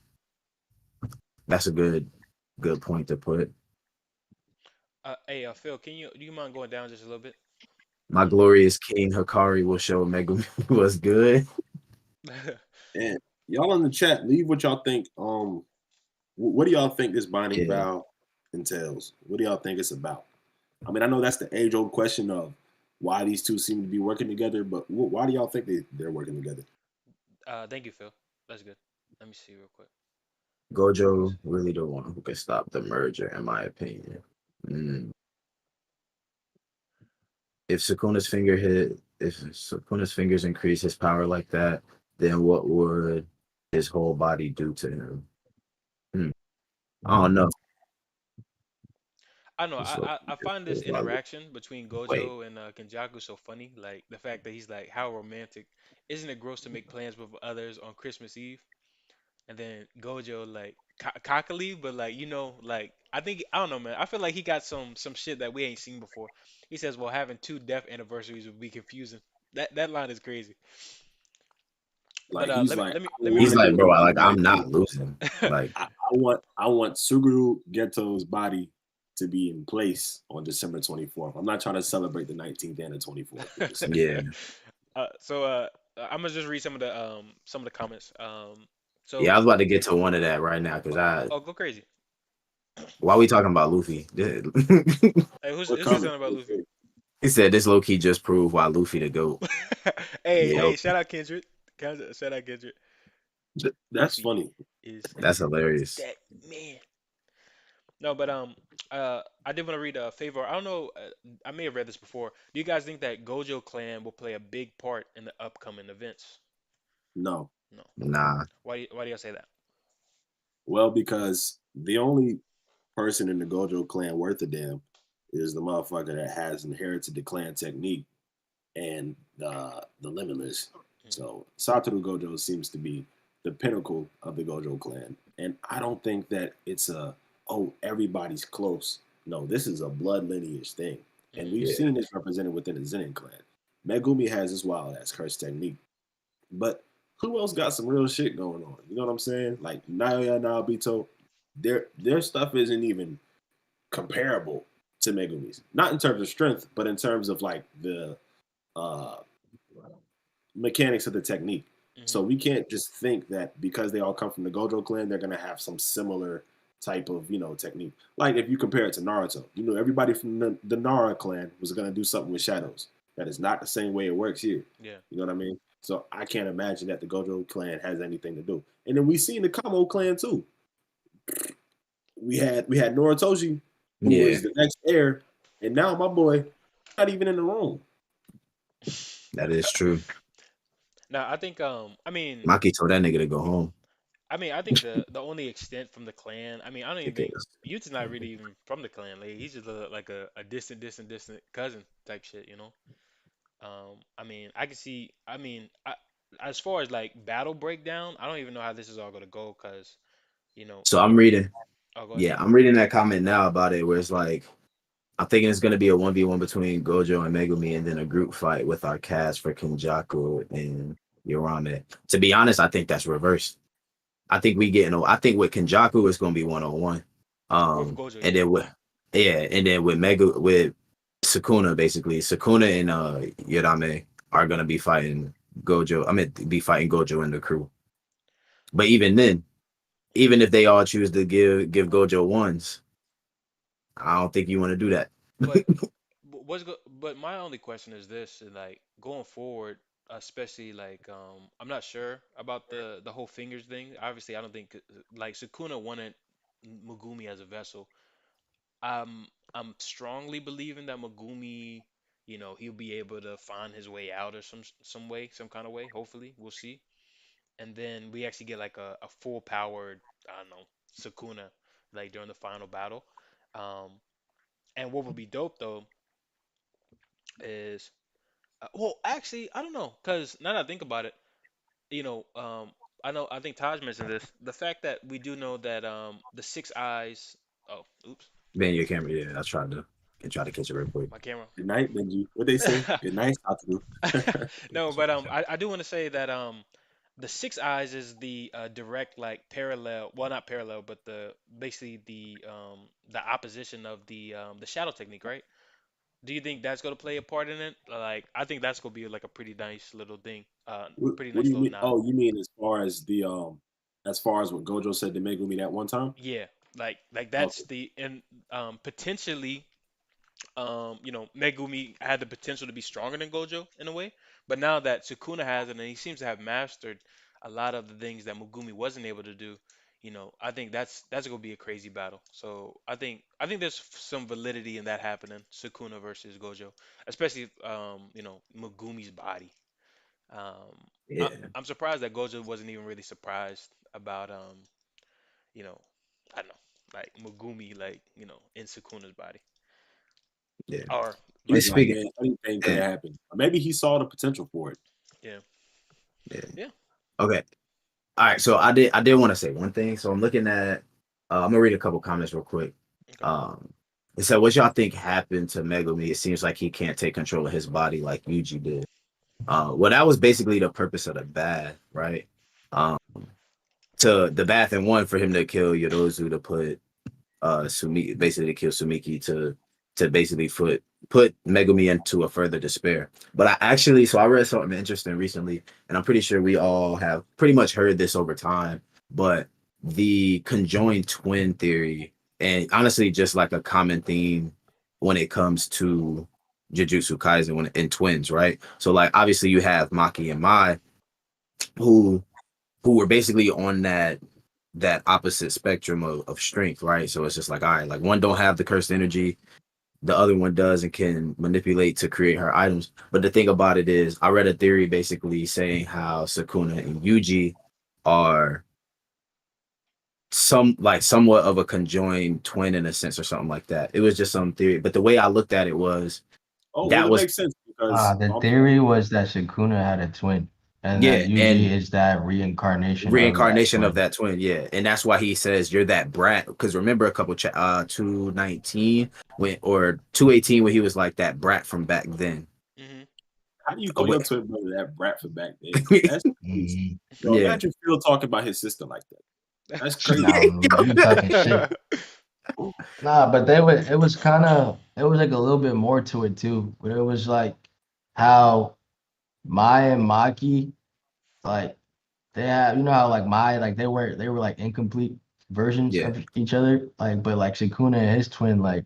good point to put. Hey, Phil, do you mind going down just a little bit? My glorious King Hikari will show Megumi was good. and y'all in the chat, leave what y'all think. What do y'all think this binding Yeah, vow entails? What do y'all think it's about? I mean, I know that's the age-old question of why these two seem to be working together, but why do y'all think they're working together? Thank you, Phil. That's good. Let me see real quick. Gojo really the one who can stop the merger, in my opinion. Mm. If Sukuna's fingers increase his power like that, then what would his whole body do to him? Hmm. I don't know. I know. This I find this look- interaction between Wait, Gojo and Kenjaku so funny. Like the fact that he's like, "How romantic! Isn't it gross to make plans with others on Christmas Eve?" And then Gojo like cockily, but like like I don't know, man. I feel like he got some shit that we ain't seen before. He says, "Well, having two death anniversaries would be confusing." That line is crazy. But Like he's let me like, let me I let me he's want, read. like, bro, like I'm not losing. Like, I want Suguru Geto's body to be in place on December 24th. I'm not trying to celebrate the 19th and the 24th with December. yeah, I'm gonna just read some of the comments. yeah. I So was about to get to one of that right now because go crazy. why we talking about Luffy? Hey, What who said comment? something about Luffy? He said this low key just proved why Luffy the goat. Yep, Hey, shout out Kendrick. Shout out Kendrick. That's Luffy funny. is that's hilarious. that man. No, but I did want to read a favor. I don't know. I may have read this before. Do you guys think that Gojo Clan will play a big part in the upcoming events? No. No. Nah, Why do y'all say that? Well, because the only person in the Gojo clan worth a damn is the motherfucker that has inherited the clan technique and the limitless. Mm, So Satoru Gojo seems to be the pinnacle of the Gojo clan. And I don't think that it's everybody's close. No, this is a blood lineage thing. And mm, we've yeah. seen this represented within the Zenin clan. Megumi has this wild ass curse technique. But who else got some real shit going on? You know what I'm saying? Like Naoya Naobito, their stuff isn't even comparable to Megumi's. Not in terms of strength, but in terms of like the uh, mechanics of the technique. Hmm. So we can't just think that because they all come from the Gojo clan, they're gonna have some similar type of technique. Like if you compare it to Naruto, everybody from the Nara clan was gonna do something with shadows. That is not the same way it works here. Yeah. You know what I mean? So I can't imagine that the Gojo clan has anything to do. And then we seen the Kamo clan too. We had Noritoshi, who Yeah, was the next heir, and now my boy not even in the room. that is true. Now I think I mean Maki told that nigga to go home I think the only extent from the clan, I mean, I don't even think because Yuta's not really even from the clan. Like he's just like a distant cousin type shit, you know. I mean, I can see. I mean, as far as like battle breakdown, I don't even know how this is all gonna go, cause you know. so I'm reading. Oh, go ahead. Yeah, I'm reading that comment now about it where it's like I'm thinking it's gonna be a 1v1 between Gojo and Megumi and then a group fight with our cast for Kenjaku and Yorame. To be honest, I think that's reversed. I think with Kenjaku it's gonna be 1-on-1. With Gojo, And yeah. then with yeah, and then with Mega with Sukuna, basically. Sukuna and Yorame are gonna be fighting Gojo. I mean be fighting Gojo and the crew. But even then, even if they all choose to give Gojo ones, I don't think you want to do that. But but my only question is this, and like going forward, especially like I'm not sure about the whole fingers thing. Obviously, I don't think like Sukuna wanted Megumi as a vessel. I'm strongly believing that Megumi, he'll be able to find his way out or some way, some kind of way. Hopefully, we'll see. And then we actually get like a full powered, I don't know, Sukuna like during the final battle. Um, and what would be dope though is well, actually, I don't know, because now that I think about it, you know, um, I think Taj mentioned this. The fact that we do know that the six eyes. Oh, oops, Man, your camera, yeah, I tried to catch it real quick. my camera. Good night, Benji. What they say? Good night, Satoru. No, but I do want to say that the six eyes is the direct like parallel, well, not parallel, but the basically the opposition of the shadow technique, right? Do you think that's gonna play a part in it? Like, I think that's gonna be like a pretty nice little thing, pretty What do nice you little mean? nod. Oh, you mean as far as what Gojo said to Megumi that one time? Yeah, like Okay. that's the and potentially Megumi had the potential to be stronger than Gojo in a way, but now that Sukuna has it and he seems to have mastered a lot of the things that Megumi wasn't able to do, I think that's gonna be a crazy battle. So I think there's some validity in that happening, Sukuna versus Gojo, especially Megumi's body. Um, I, Yeah, I'm surprised that Gojo wasn't even really surprised about you know, I don't know, like Megumi, like in Sukuna's body, yeah. or He And like was like, speaking, man, anything could yeah, have happened. Or maybe he saw the potential for it. yeah, yeah. yeah. Okay. All right. So I did want to say one thing. So I'm looking at I'm gonna read a couple comments real quick. Okay. Um it said, what y'all think happened to Megumi? It seems like he can't take control of his body like Yuji did. Well, that was basically the purpose of the bath, right? Um, to the bath and one for him to kill Yorozu to put Sumi basically to kill Sumiki to basically put Megumi into a further despair. But I read something interesting recently, and I'm pretty sure we all have pretty much heard this over time. But the conjoined twin theory, and honestly, just like a common theme when it comes to Jujutsu Kaisen when in twins, right? So like obviously you have Maki and Mai who were basically on that opposite spectrum of strength, right? So it's just like, all right, like one don't have the cursed energy, the other one does and can manipulate to create her items. But the thing about it is, I read a theory basically saying how Sukuna and Yuji are somewhat of a conjoined twin in a sense or something like that. It was just some theory, but the way I looked at it was Oh, well, that it was makes sense because The I'm sorry. theory was that Sukuna had a twin, and that yeah, Yuji and is that reincarnation of that reincarnation of twin. that twin, yeah, and that's why he says you're that brat. Because remember a couple 219 when or 218 when he was like that brat from back then. Hmm. How do you Oh, call your wait. twin brother that brat for back then? That's crazy. Mhm. Yo, Yeah, imagine Phil talking about his sister like that. That's crazy. Nah, you talking shit. Nah, but they would. It was kind of. It was like a little bit more to it too. But it was like how Mai and Maki, like they have. You know how like Mai, like they were like incomplete versions Yeah, of each other. Like, but like Sukuna and his twin, like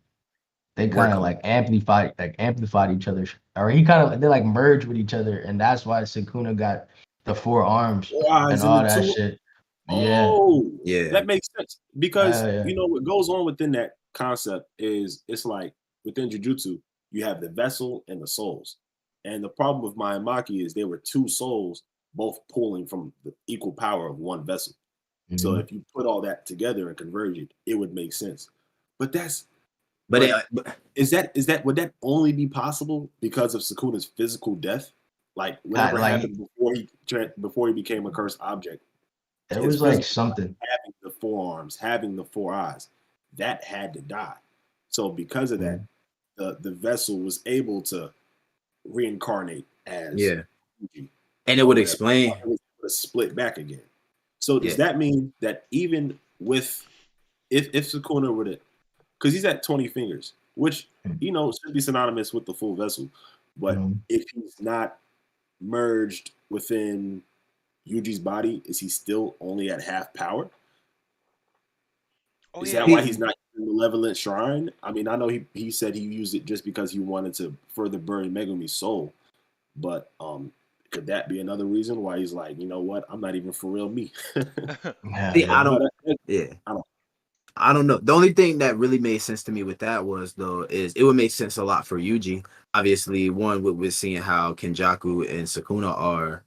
they work kind of on. like amplified each other, or he kind of they like merged with each other, and that's why Sukuna got the four arms and Wise in the all that two. shit. Yeah, Oh, Yeah, that makes sense because yeah. what goes on within that concept is it's like within jujutsu you have the vessel and the souls, and the problem with Maki is there were two souls both pulling from the equal power of one vessel. So Mhm. if you put all that together and converge it, it would make sense. But that's but but is that would that only be possible because of Sakuna's physical death? Like whatever Like happened before he became a cursed object, it his was like physical something. having the forearms, having the four eyes, that had to die. So because of that, Mhm. the vessel was able to reincarnate as yeah, Fuji and it or would whatever. explain. It was able to split back again. So does Yeah, that mean that even with if Sukuna were to, because he's at 20 fingers, which should be synonymous with the full vessel, but Mhm. if he's not merged within Yuji's body, is he still only at half power? Oh Is yeah, that why he, he's not using the malevolent shrine? I mean, I know he said he used it just because he wanted to further bury Megumi's soul, but could that be another reason why he's like, you know what, I'm not even for real me? Yeah, see, I yeah. don't. But Yeah, I don't. I don't know. The only thing that really made sense to me with that was though is it would make sense a lot for Yuji. Obviously, one with seeing how Kenjaku and Sukuna are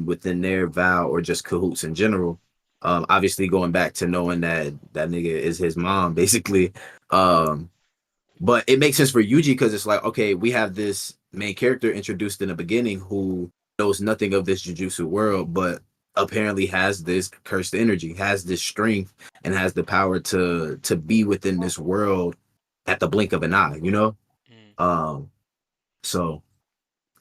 within their vow or just cahoots in general. Obviously going back to knowing that that nigga is his mom, basically. Um, but it makes sense for Yuji because it's like, okay, we have this main character introduced in the beginning who knows nothing of this jujutsu world, but apparently has this cursed energy, has this strength, and has the power to be within this world at the blink of an eye, you know? mm. Um, so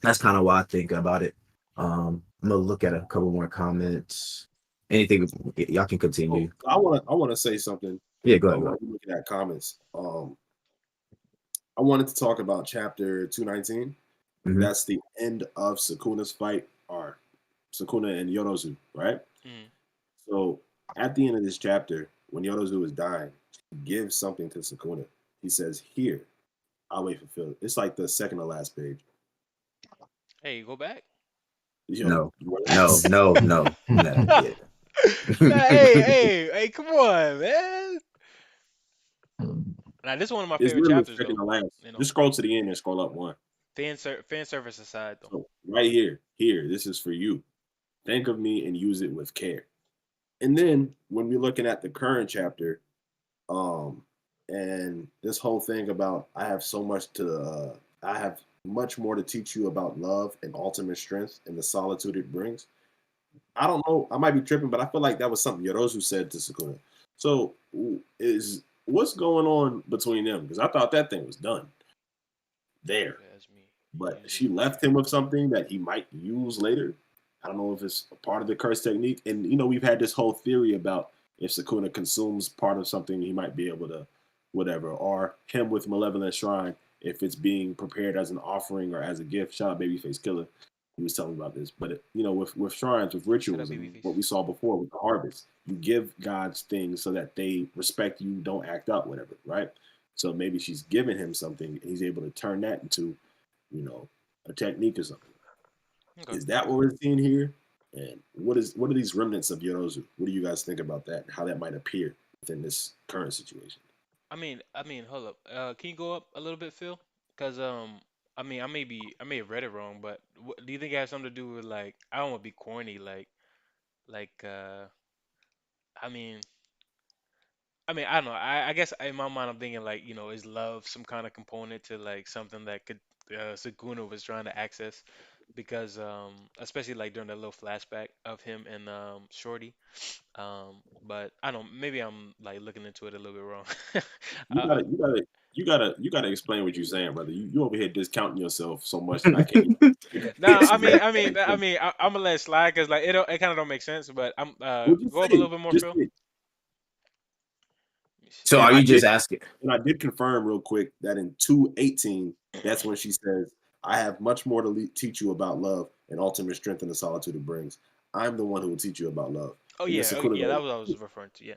that's kind of why I think about it. I'm gonna look at a couple more comments. Anything y'all can Oh, continue. I wanna say something. Yeah, go ahead, go While ahead. you're looking at comments, I wanted to talk about chapter 219. Hmm. That's the end of Sukuna's fight, or Sukuna and Yorozu, right? Mm. So at the end of this chapter, when Yorozu is dying, he gives something to Sukuna. He says, "Here, I'll wait for Phil." It's like the second to last page. Hey, go back. Yo, No, you no, relax. no, no, no. Nah, Yeah. hey, come on, man. Now, this is one of my It's favorite literally chapters, second though. to last. You know, Just scroll to the end and scroll up one. fan service aside, though. So right here, this is for you. Think of me and use it with care. And then when we're looking at the current chapter, um, and this whole thing about I have much more to teach you about love and ultimate strength and the solitude it brings. I don't know. I might be tripping, but I feel like that was something Yorozu said to Sukuna. So is what's going on between them? Because I thought that thing was done there. Okay, that's me. But Use it she with left care. him with something that he might use later. I don't know if it's a part of the curse technique. And we've had this whole theory about if Sukuna consumes part of something, he might be able to whatever. Or him with Malevolent Shrine, if it's being prepared as an offering or as a gift. Shout out Babyface Killer. He was telling me about this. But with shrines, with Shut up, rituals, and what babyface. we saw before with the harvest, you give gods things so that they respect you, don't act up, whatever, right? So maybe she's giving him something, and he's able to turn that into you know, a technique or something. Okay. Is that what we're seeing here? And what are these remnants of Yorozu? What do you guys think about that? And how that might appear within this current situation? I mean, hold up. Can you go up a little bit, Phil? Cause I may have read it wrong, but do you think it has something to do with like I don't want to be corny, like I mean, I don't know. I guess in my mind I'm thinking like is love some kind of component to like something that could Suguna was trying to access because especially like during that little flashback of him and Shorty. But I don't. Maybe I'm like looking into it a little bit wrong. You uh, gotta, you gotta, you gotta explain what you're saying, brother. You over here discounting yourself so much that I can't even nah, fix I'm gonna let it slide because like it kind of don't make sense. But I'm Well, just go up a say little it. bit more, Just Phil. say it. So And are you just asking? I did confirm real quick that in 2:18, that's when she says, "I have much more to teach you about love and ultimate strength and the solitude it brings. I'm the one who will teach you about love." And then Oh Sakuna yeah, that goes, was what I was referring to. Yeah.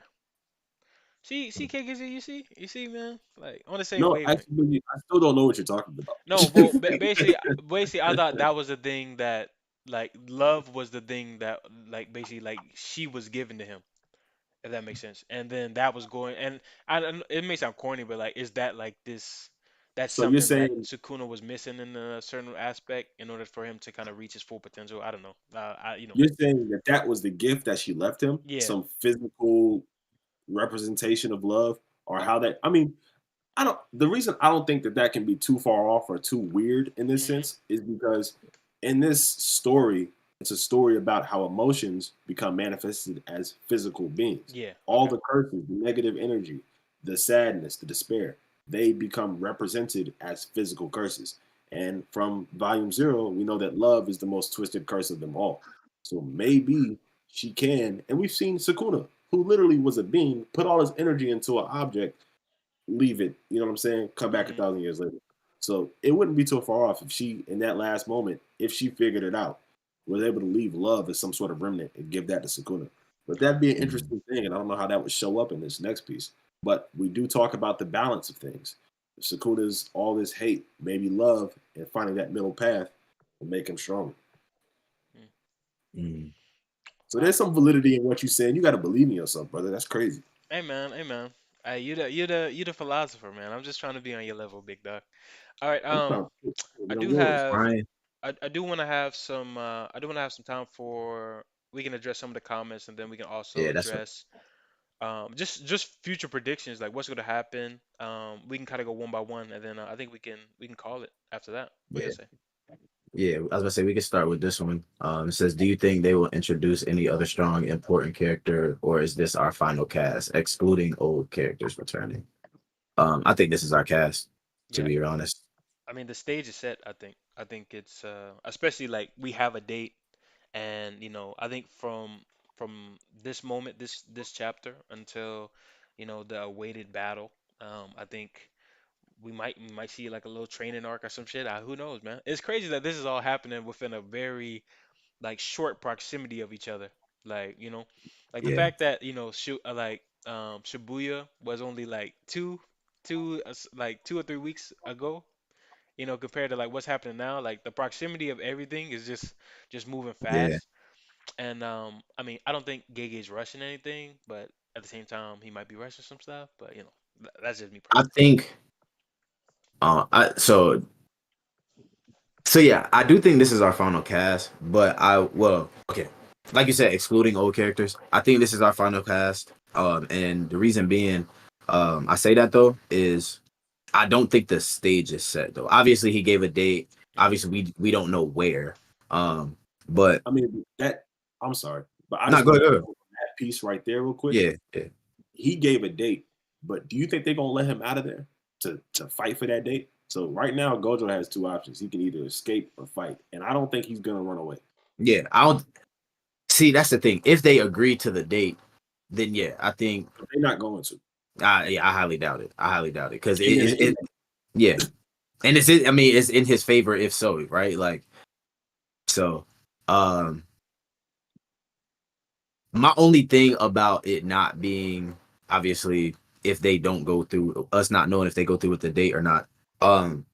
See, KKZ, you see, man, like on the same "No, wavelength. actually, I still don't know what you're talking about." No, well, basically, I thought that was the thing that, like, love was the thing that, like, basically, like, she was given to him, if that makes sense. And then that was going, and it may sound corny, but like, is that like this? That's So you're something that saying Sukuna was missing in a certain aspect in order for him to kind of reach his full potential. I don't know. you're saying that that was the gift that she left him, Yeah. some physical representation of love, or how that? I mean, I don't. The reason I don't think that that can be too far off or too weird in this Hmm. sense is because in this story, it's a story about how emotions become manifested as physical beings. Yeah. All Okay. the curses, the negative energy, the sadness, the despair, they become represented as physical curses. And from volume zero, we know that love is the most twisted curse of them all. So maybe she can, and we've seen Sakuna, who literally was a being, put all his energy into an object, leave it, you know what I'm saying? Come back a Hmm. thousand years later. So it wouldn't be too far off if she, in that last moment, if she figured it out, was able to leave love as some sort of remnant and give that to Sakuna. But that'd be an Mhm. interesting thing, and I don't know how that would show up in this next piece. But we do talk about the balance of things. If Sakuna's all this hate, maybe love, and finding that middle path will make him stronger. Mhm. So there's some validity in what you're saying. You got to believe in yourself, brother. That's crazy. Hey man, hey man. Hey, you the philosopher, man. I'm just trying to be on your level, big dog. All right. I'm trying to I get on do yours. have Ryan, I do want to have some I do want to have some time for we can address some of the comments and then we can also yeah, that's right. address just future predictions like what's going to happen. We can kind of go one by one and then I think we can call it after that. What do you Yeah, say? yeah. I was gonna say we could start with this one. It says, "Do you think they will introduce any other strong, important character, or is this our final cast, excluding old characters returning?" I think this is our cast, to Yeah. be honest. I mean the stage is set, I think. I think it's especially like we have a date and I think from this moment this chapter until the awaited battle, I think we might see like a little training arc or some shit. Who knows, man? It's crazy that this is all happening within a very like short proximity of each other. Like, like the Yeah, fact that, Shibuya was only like like 2 or 3 weeks ago, compared to like what's happening now. Like the proximity of everything is just moving yeah. fast. And I mean, I don't think Gege's rushing anything, but at the same time, he might be rushing some stuff. But that's just me I personally. think. I so yeah, I do think this is our final cast, but okay, like you said, excluding old characters, I think this is our final cast. And the reason being, I say that though is I don't think the stage is set though. Obviously, he gave a date. Hmm. Obviously, we don't know where. But I mean, that I'm sorry, but I not just want good. to Go ahead. that piece right there real quick. Yeah, yeah, He gave a date, but do you think they're gonna let him out of there to fight for that date? So right now, Gojo has two options. He can either escape or fight, and I don't think he's gonna run away. yeah. I don't see. That's the thing. If they agree to the date, then yeah, I think. But they're not going to. Yeah, I highly doubt it. I highly doubt it because Even, yeah, and I mean, it's in his favor if so, right? Like, so, um, my only thing about it not being obviously if they don't go through us not knowing if they go through with the date or not. Um,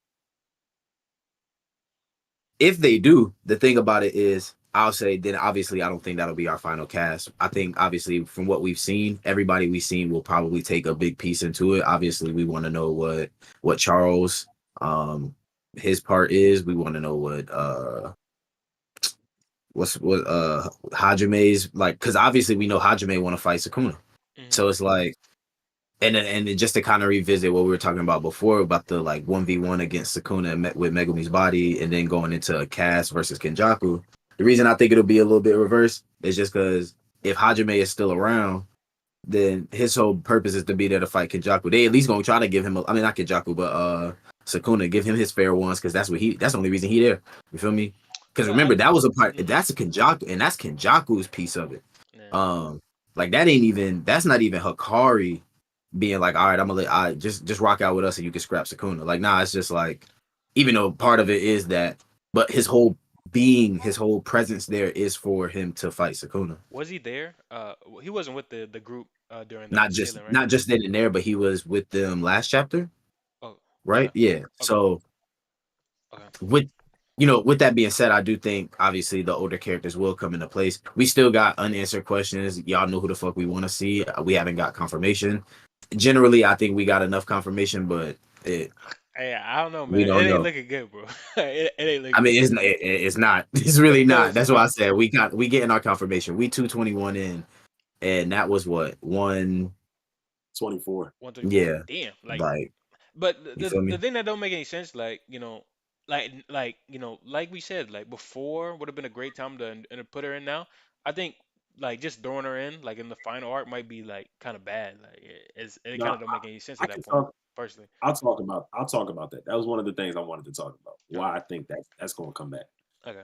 if they do, the thing about it is, I'll say then obviously I don't think that'll be our final cast. I think obviously from what we've seen, everybody we've seen will probably take a big piece into it. Obviously, we want to know what Charles his part is. We want to know what Hajime's like, because obviously we know Hajime want to fight Sukuna. Hmm. So it's like, and then just to kind of revisit what we were talking about before about the like 1v1 against Sukuna with Megumi's body, and then going into a cast versus Kenjaku. The reason I think it'll be a little bit reversed is just because if Hajime is still around, then his whole purpose is to be there to fight Kenjaku. They at least gonna try to give him, I mean not Kenjaku, but Sukuna, give him his fair ones because that's the only reason he there. You feel me? Because But I, remember that was a part hmm that's a Kenjaku and that's Kenjaku's piece of it. yeah. Um, like that ain't even that's not even Hikari being like, all right, I'm gonna I just rock out with us and you can scrap Sukuna. Like, nah, it's just like, even though part of it is that, but his whole being, his whole presence there is for him to fight Sukuna. Was he there? He wasn't with the group during the Not just unsealing, right? not just then and there, but he was with them last chapter, Oh, right? okay, Yeah. okay, So okay. with with that being said, I do think obviously the older characters will come into place. We still got unanswered questions. Y'all know who the fuck we want to see. We haven't got confirmation. Generally, I think we got enough confirmation, but Hey, I don't know, we man. It don't ain't know. looking good, bro. It ain't I looking mean, good. it's not. It's really not. It's That's why I not said we getting our confirmation. We 221 in, and that was what one. 24. 134. Yeah, Damn, like. like But you the feel the me? thing that don't make any sense, like we said, like before would have been a great time to put her in now. I think like just throwing her in like in the final arc might be like kind of bad. Like it kind No, of don't make any sense I at that can point, talk. personally. I'll talk about that. That was one of the things I wanted to talk about. Okay, Why I think that's going to come back. okay.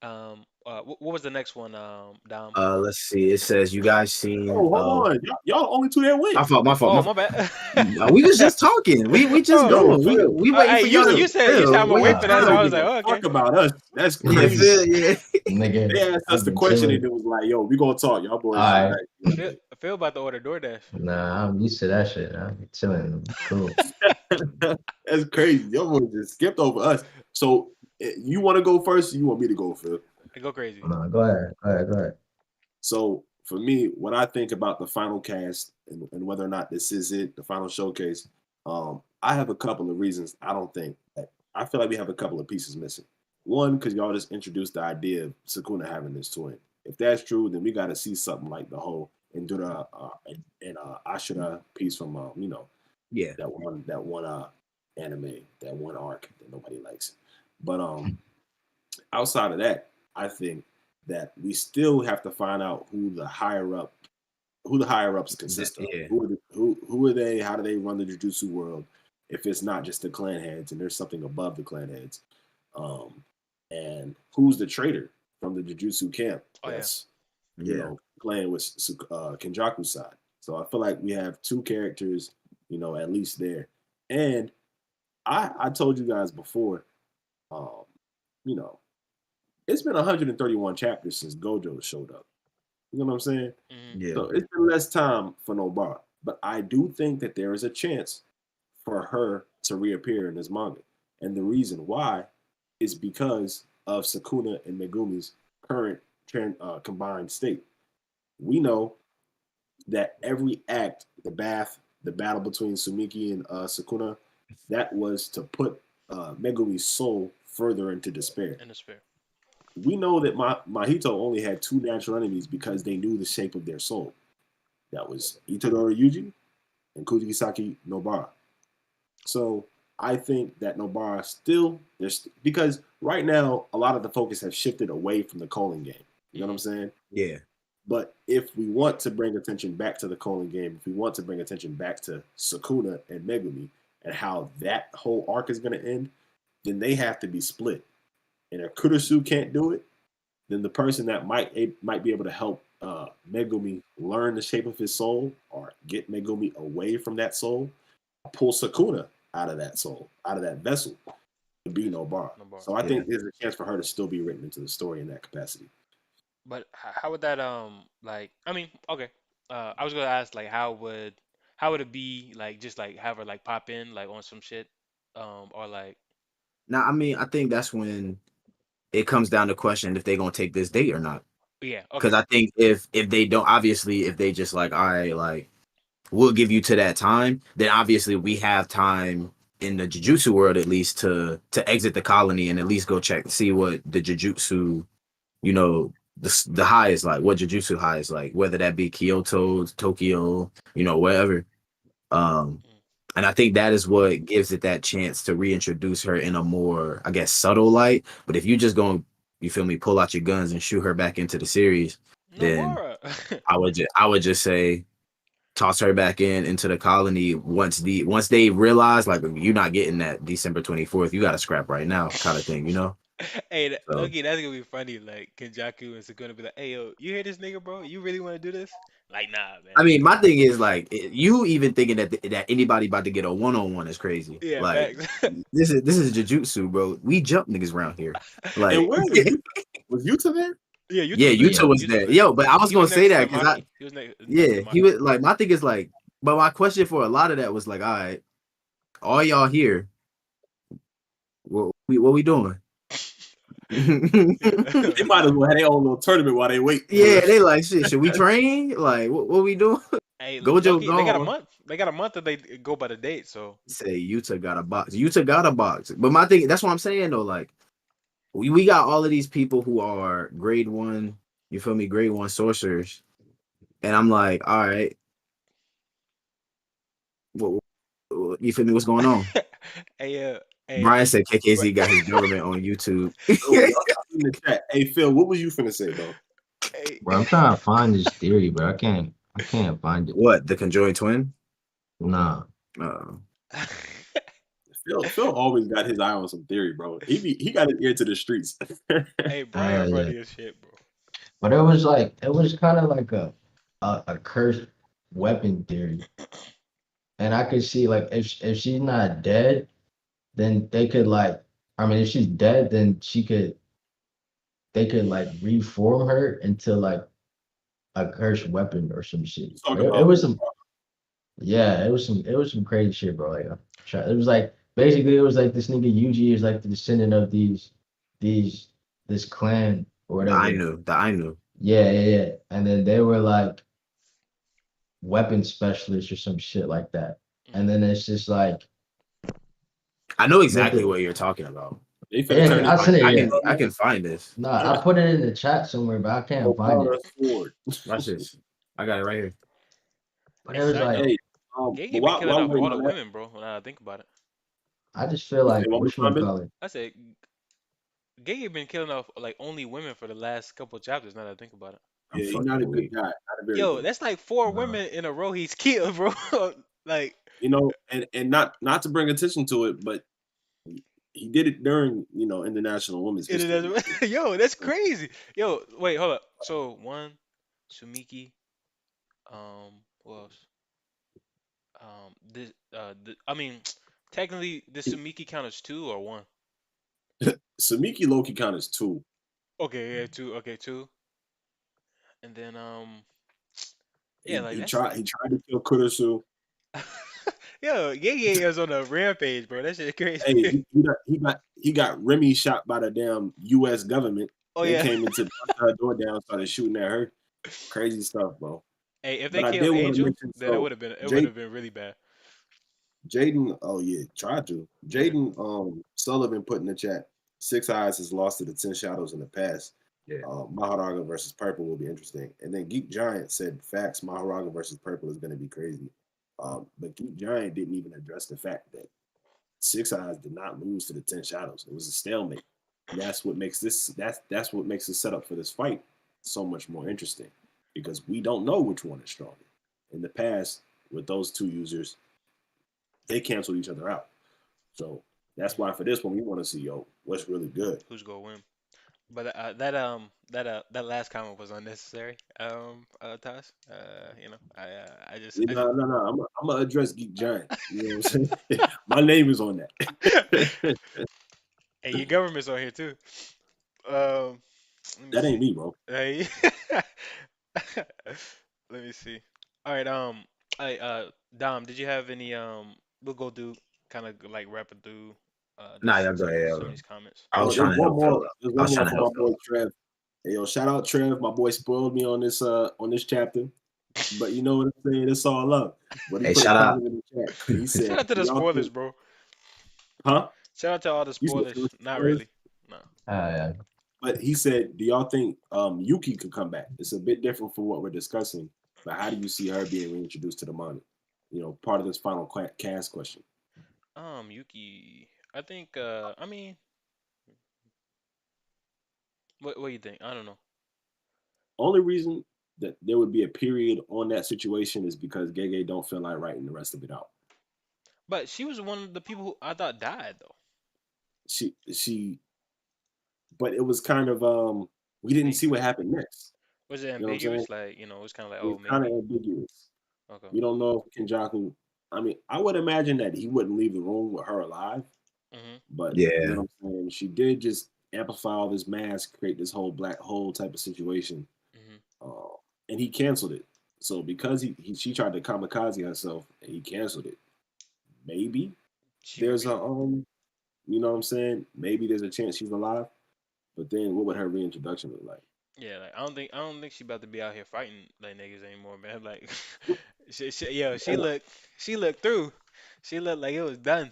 What was the next one? Dom. Let's see. It says you guys Oh, seen. hold on, y'all the only two that My win. fault. My fault. My Oh, my fault. bad. No, we was just talking. We just Oh, Yo, going. Phil, We waiting hey, for y'all you to said I'm Phil. gonna Where wait your for they that, so don't I time? was give like, a oh, fuck okay. about us. That's Yeah, crazy. Phil. Yeah. They Nigga, asked us I've the been question and chilling. it was like, "Yo, we gonna talk. Y'all boys All right. back." Feel about to order DoorDash. Nah, I'm used to that shit. I'm chilling. Cool. That's crazy. Y'all boys just skipped over us. So you want to go first? Or you want me to go, Phil? Go crazy. No, go ahead. Go ahead. Go ahead. So for me, what I think about the final cast and whether or not this is it, the final showcase, I have a couple of reasons. I don't think that I feel like we have a couple of pieces missing. One, because y'all just introduced the idea of Sukuna having this twin. If that's true, then we got to see something like the whole Endura and Ashura piece from Yeah. that one anime, that one arc that nobody likes. But outside of that, I think that we still have to find out who the higher ups consist of. Yeah. Who are they? How do they run the Jujutsu world? If it's not just the clan heads and there's something above the clan heads, um, and who's the traitor from the Jujutsu camp Oh yeah. that's Yeah. playing with Kenjaku's side. So I feel like we have two characters, at least there. And I told you guys before, um, you know, it's been 131 chapters since Gojo showed up. You know what I'm saying? Hmm. Yeah. So it's been less time for Nobara. But I do think that there is a chance for her to reappear in this manga. And the reason why is because of Sukuna and Megumi's current combined state. We know that every act, the bath, the battle between Sumiki and Sukuna, that was to put Megumi's soul further into despair. And it's fair. We know that Mahito only had two natural enemies because they knew the shape of their soul. That was Itadori Yuji and Kujigisaki Nobara. So I think that Nobara still there's because right now a lot of the focus has shifted away from the Colon game. You know what I'm saying? Yeah. But if we want to bring attention back to the Colon game, if we want to bring attention back to Sukuna and Megumi and how that whole arc is going to end, then they have to be split. And if Kurisu can't do it, then the person that might be able to help Megumi learn the shape of his soul or get Megumi away from that soul, pull Sukuna out of that soul, out of that vessel, to be Nobara. No bar. So I Yeah. think there's a chance for her to still be written into the story in that capacity. But how would that like I mean okay, I was gonna ask like how would it be like just like have her like pop in like on some shit or like Now, I mean, I think that's when it comes down to question if they're gonna take this date or not. yeah, Because okay. I think if they don't, obviously, if they just like, all right, like we'll give you to that time, then obviously we have time in the Jujutsu world at least to exit the colony and at least go check see what the Jujutsu, the high is like, what Jujutsu high is like, whether that be Kyoto, Tokyo, wherever. Um, Mm. and I think that is what gives it that chance to reintroduce her in a more, I guess, subtle light. But if you just go, you feel me, pull out your guns and shoot her back into the series, then Nobara. I would just say toss her back into the colony once they realize like you're not getting that December 24th, you got to scrap right now, kind of thing. Hey, So Loki, that's gonna be funny. Like Kenjaku is gonna be like, "Hey, yo, you hear this nigga, bro? You really want to do this?" Like, nah, I man. mean, my thing is like you even thinking that anybody about to get a 1-on-1 is crazy. Yeah, Like facts. this is jujutsu, bro. We jump niggas around here. And Like where was you? Was Yuta there? Yeah, yeah, Yuta was there. Yuta Yeah. was Yuta was there. there. Yo, but I was He gonna was say next that to because I Maki. He was next to yeah he Maki. was like my thing is like, but my question for a lot of that was like, all right, all y'all here, what we doing? Yeah. They might as well have their own little tournament while they wait for Yeah, real. they like shit. Should we train? Like, what we doing? Hey, Gojo Loki, they got a gone. month. They got a month that they go by the date. So Say Utah got a box. Utah got a box. But my thing, that's what I'm saying though. Like, we got all of these people who are grade one. You feel me? Grade one sorcerers, and I'm like, all right, you feel me? What's going on? hey, hey, Brian said but, KKZ got his government on YouTube. Oh, y'all got in the chat. Hey Phil, what was you finna say, bro? hey, Bro, I'm trying to find this theory, but I can't find it. What, the conjoined twin? Nah. Uh, Phil always got his eye on some theory, bro. He got his ear to the streets. hey, Brian, Yeah. funny as shit, bro. But it was kind of like a cursed weapon theory. And I could see like if she's not dead, then they could like I mean if she's dead, then they could like reform her into like a cursed weapon or some shit. You talking It about was some yeah, it was some crazy shit, bro. Like it was like basically it was like this nigga Yuji is like the descendant of these this clan or the I whatever. knew, the I knew. Yeah, yeah, yeah. And then they were like weapon specialists or some shit like that. And Mm. then it's just like I know exactly nigga, what you're talking about. they I finna can, turn yeah, this I find, said it. I Yeah, can, I can find this. no, I put it in the chat somewhere, but I no can't find power it. sword. Watch this. I got it right here. But Hey, it was side like note, Hey, Gege but been killing while off we're waiting all on the that, women, bro. When I think about it, I just feel you say like one more time, Ben? whatchamacallit. I said Gege been killing off like only women for the last couple chapters. Now that I think about it, I'm Yeah, he's not a fucking good weak. guy. Not a very yo, good that's like four Uh, women in a row he's killed, bro. Like, you know, and not to bring attention to it, but he did it during International Women's it History is, Week. yo, that's crazy. Yo, wait, hold up. So one, Sumiki, who else? I mean, technically, does Sumiki count as two or one? Samiki Loki count as two. Okay, yeah, two. Okay, two. And then yeah, He like he that's tried he tried to kill Kurisu. yo, Gege is on a rampage, bro. That shit crazy. Hey, he got Remy shot by the damn U.S. government. Oh They yeah. came into bust her door down, started shooting at her. Crazy stuff, bro. Hey, if they But I did killed want to Angel, mention then so it would Jay have been really bad. Jaden. Oh yeah, tried to. Yeah. Jaden Sullivan put in the chat. Six Eyes has lost to the Ten Shadows in the past. Yeah. Maharaga versus Purple will be interesting. And then Geek Giant said facts Maharaga versus Purple is going to be crazy. But Geek Giant didn't even address the fact that Six Eyes did not lose to the Ten Shadows. It was a stalemate. That's what makes that's what makes the setup for this fight so much more interesting because we don't know which one is stronger. In the past, with those two users, they canceled each other out. So that's why Mhm. for this one we want to see what's really good. Who's gonna win? But that last comment was unnecessary. Toss. You know, no. I'm gonna address Geek Giant. You know what I'm saying? My name is on that. Hey, your government's on here too. Let me That ain't see. me, bro. Hey, let me see. All right. I Dom, did you have any? We'll go do kind of like rapid through Nah, this y'all go ahead. some of these comments. I was There's trying to one help Phil more. out. There's I one was more trying to for my help Phil boy out. Trev. Hey, yo, shout out Trev. My boy spoiled me on this chapter. But you know what I'm saying? It's all love. But he Hey, put a shout out. comment in the chat and he said, Shout out to "Do the y'all spoilers, think, bro. huh?" Shout out to all the You said spoilers. Not spoilers? really. No. yeah. But he said, "Do y'all think Yuki could come back?" It's a bit different from what we're discussing, but how do you see her being reintroduced to the manga? Part of this final cast question. Yuki. I think. I mean, what do you think? I don't know. Only reason that there would be a period on that situation is because Gege don't feel like writing the rest of it out. But she was one of the people who I thought died though. She but it was kind of we didn't see what Vague. happened next. Was it You know what I'm saying? ambiguous? Like, it's kind of like, It oh, was kind of maybe. ambiguous. Okay. We don't know if Kenjaku. I mean, I would imagine that he wouldn't leave the room with her alive, Mhm. but you Yeah, know what I'm saying. She did just amplify all this mask, create this whole black hole type of situation, Mhm. uh, and he canceled it. So because she tried to kamikaze herself and he canceled it, maybe She there's a re. you know what I'm saying? Maybe there's a chance she's alive. But then what would her reintroduction look like? Yeah, like I don't think she about to be out here fighting like niggas anymore, man. Like, yo, she looked through. She looked like it was done.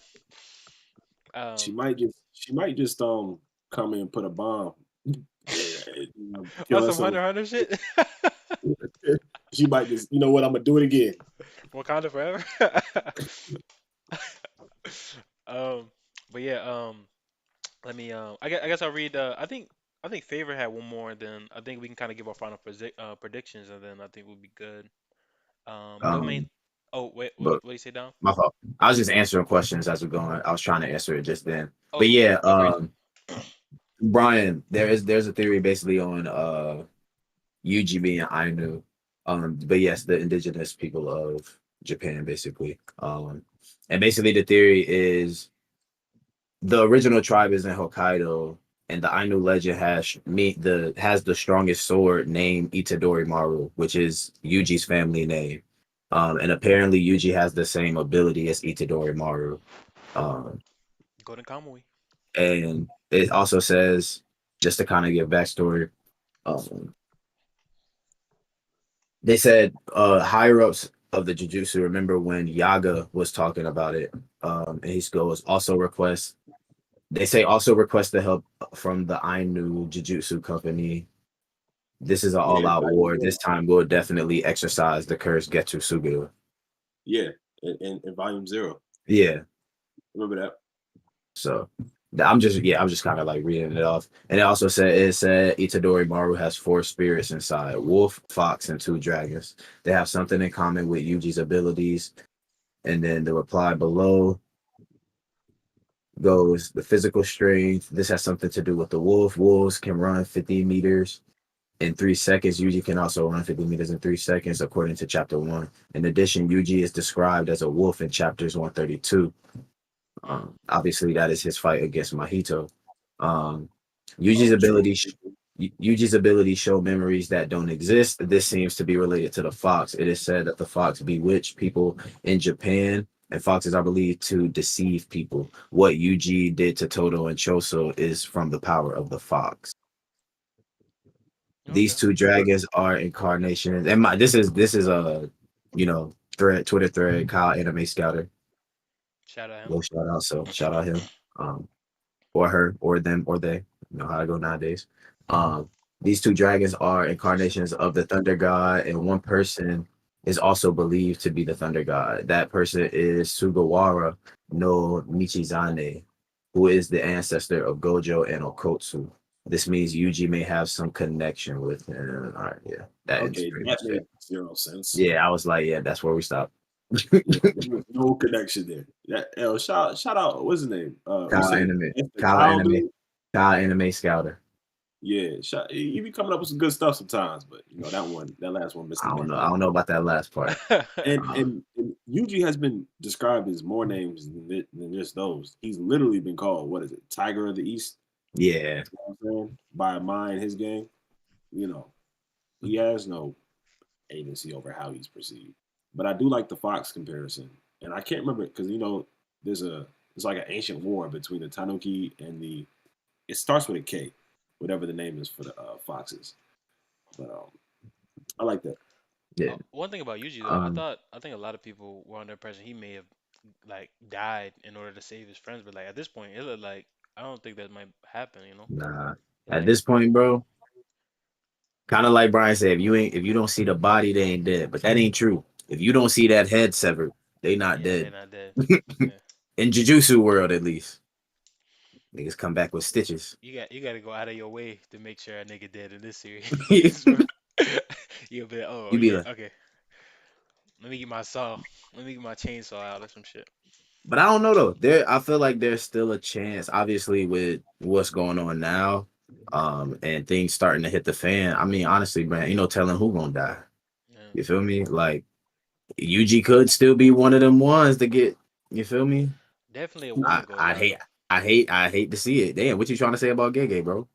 Um, She might just come in and put a bomb and, on kill some herself. Hunter x Hunter shit. She might just, you know what, I'm gonna do it again. Wakanda forever. um, but yeah, let me I guess I'll read. I think Favor had one more, and then I think we can kind of give our final predictions, and then I think we'll be good. Domain. um, Oh wait, but what do you say, down? my fault. I was just answering questions as we're going. I was trying to answer it just then. Oh, But yeah, go crazy. Brian, there's a theory basically on UG being Ainu. But yes, the indigenous people of Japan, basically. And basically the theory is the original tribe is in Hokkaido, and the Ainu legend has the strongest sword named Itadori Maru, which is Yuji's family name. And apparently Yuji has the same ability as Itadori Maru. Um, Golden Kamuy. and it also says, just to kind of give backstory, um, they said higher ups of the Jujutsu remember when Yaga was talking about it. And he goes also request. They say also request the help from the Ainu Jujutsu Company. This is an Yeah, all-out Volume war. This Zero. time we'll definitely exercise the curse Getsu Suguru. Yeah, in Volume Zero. Yeah. Remember that? So I'm just kind of like reading it off. And it said Itadori Maru has four spirits inside: wolf, fox, and two dragons. They have something in common with Yuji's abilities. And then the reply below goes the physical strength. This has something to do with the wolf. Wolves can run 50 meters in 3 seconds. Yuji can also run 50 meters in 3 seconds, according to chapter 1. In addition, Yuji is described as a wolf in chapters 132. Mm. Obviously, that is his fight against Mahito. Um, Yuji's Oh, true. ability. Yuji's ability show memories that don't exist. This seems to be related to the fox. It is said that the fox bewitched people in Japan, and foxes are believed to deceive people. What Yuji did to Toto and Choso is from the power of the fox. These Okay. two dragons are incarnations. And this is a Twitter thread, Kyle Anime Scouter. Shout out him. Go shout out, so shout out him. Or her, or them, or they. You know how I go nowadays. Um, these two dragons are incarnations of the Thunder God, and one person is also believed to be the Thunder God. That person is Sugawara no Michizane, who is the ancestor of Gojo and Okotsu. This means Yuji may have some connection with him. All right, yeah, that ends Okay, pretty that much it. makes zero sense. Yeah, I was like, yeah, that's where we stop. Yeah, there was no connection there. Shout out, what's his name? You Kyle say Anime, that's the Kyle Kyle Anime, dude? Kyle Anime Scouter. Yeah, he be coming up with some good stuff sometimes, but that last one missed the I don't mark know. a I little don't know about that last part. bit. And Uh, and Yuji has been described as more names than just those. He's literally been called, what is it, Tiger of the East? yeah, You know what I'm saying? By Ma and his gang. You know, he has no agency over how he's perceived. But I do like the Fox comparison, and I can't remember because there's like an ancient war between the Tanuki and the. It starts with a K, whatever the name is for the foxes. But I like that. yeah. One thing about Yuji though, Um, I think a lot of people were under the impression he may have like died in order to save his friends, but like at this point, it looked like I don't think that might happen. nah. At Like, this point, bro, kind of like Brian said, if you don't see the body, they ain't dead. But that ain't true. If you don't see that head severed, they not yeah, they're dead. not dead. Yeah. In Jujutsu world, at least, niggas come back with stitches. You got to go out of your way to make sure a nigga dead in this series, bro. You'll be like, oh You be yeah, like, okay. Let me get my saw. Let me get my chainsaw out or some shit. but I don't know though. I feel like there's still a chance. Obviously, with what's going on now, And things starting to hit the fan. I mean, honestly, man, ain't no telling who gonna die. Yeah. You feel me? Like UG could still be one of them ones to get. You feel me? Definitely a I woman go I down hate though. I hate to see it. Damn, what you trying to say about Gay, bro?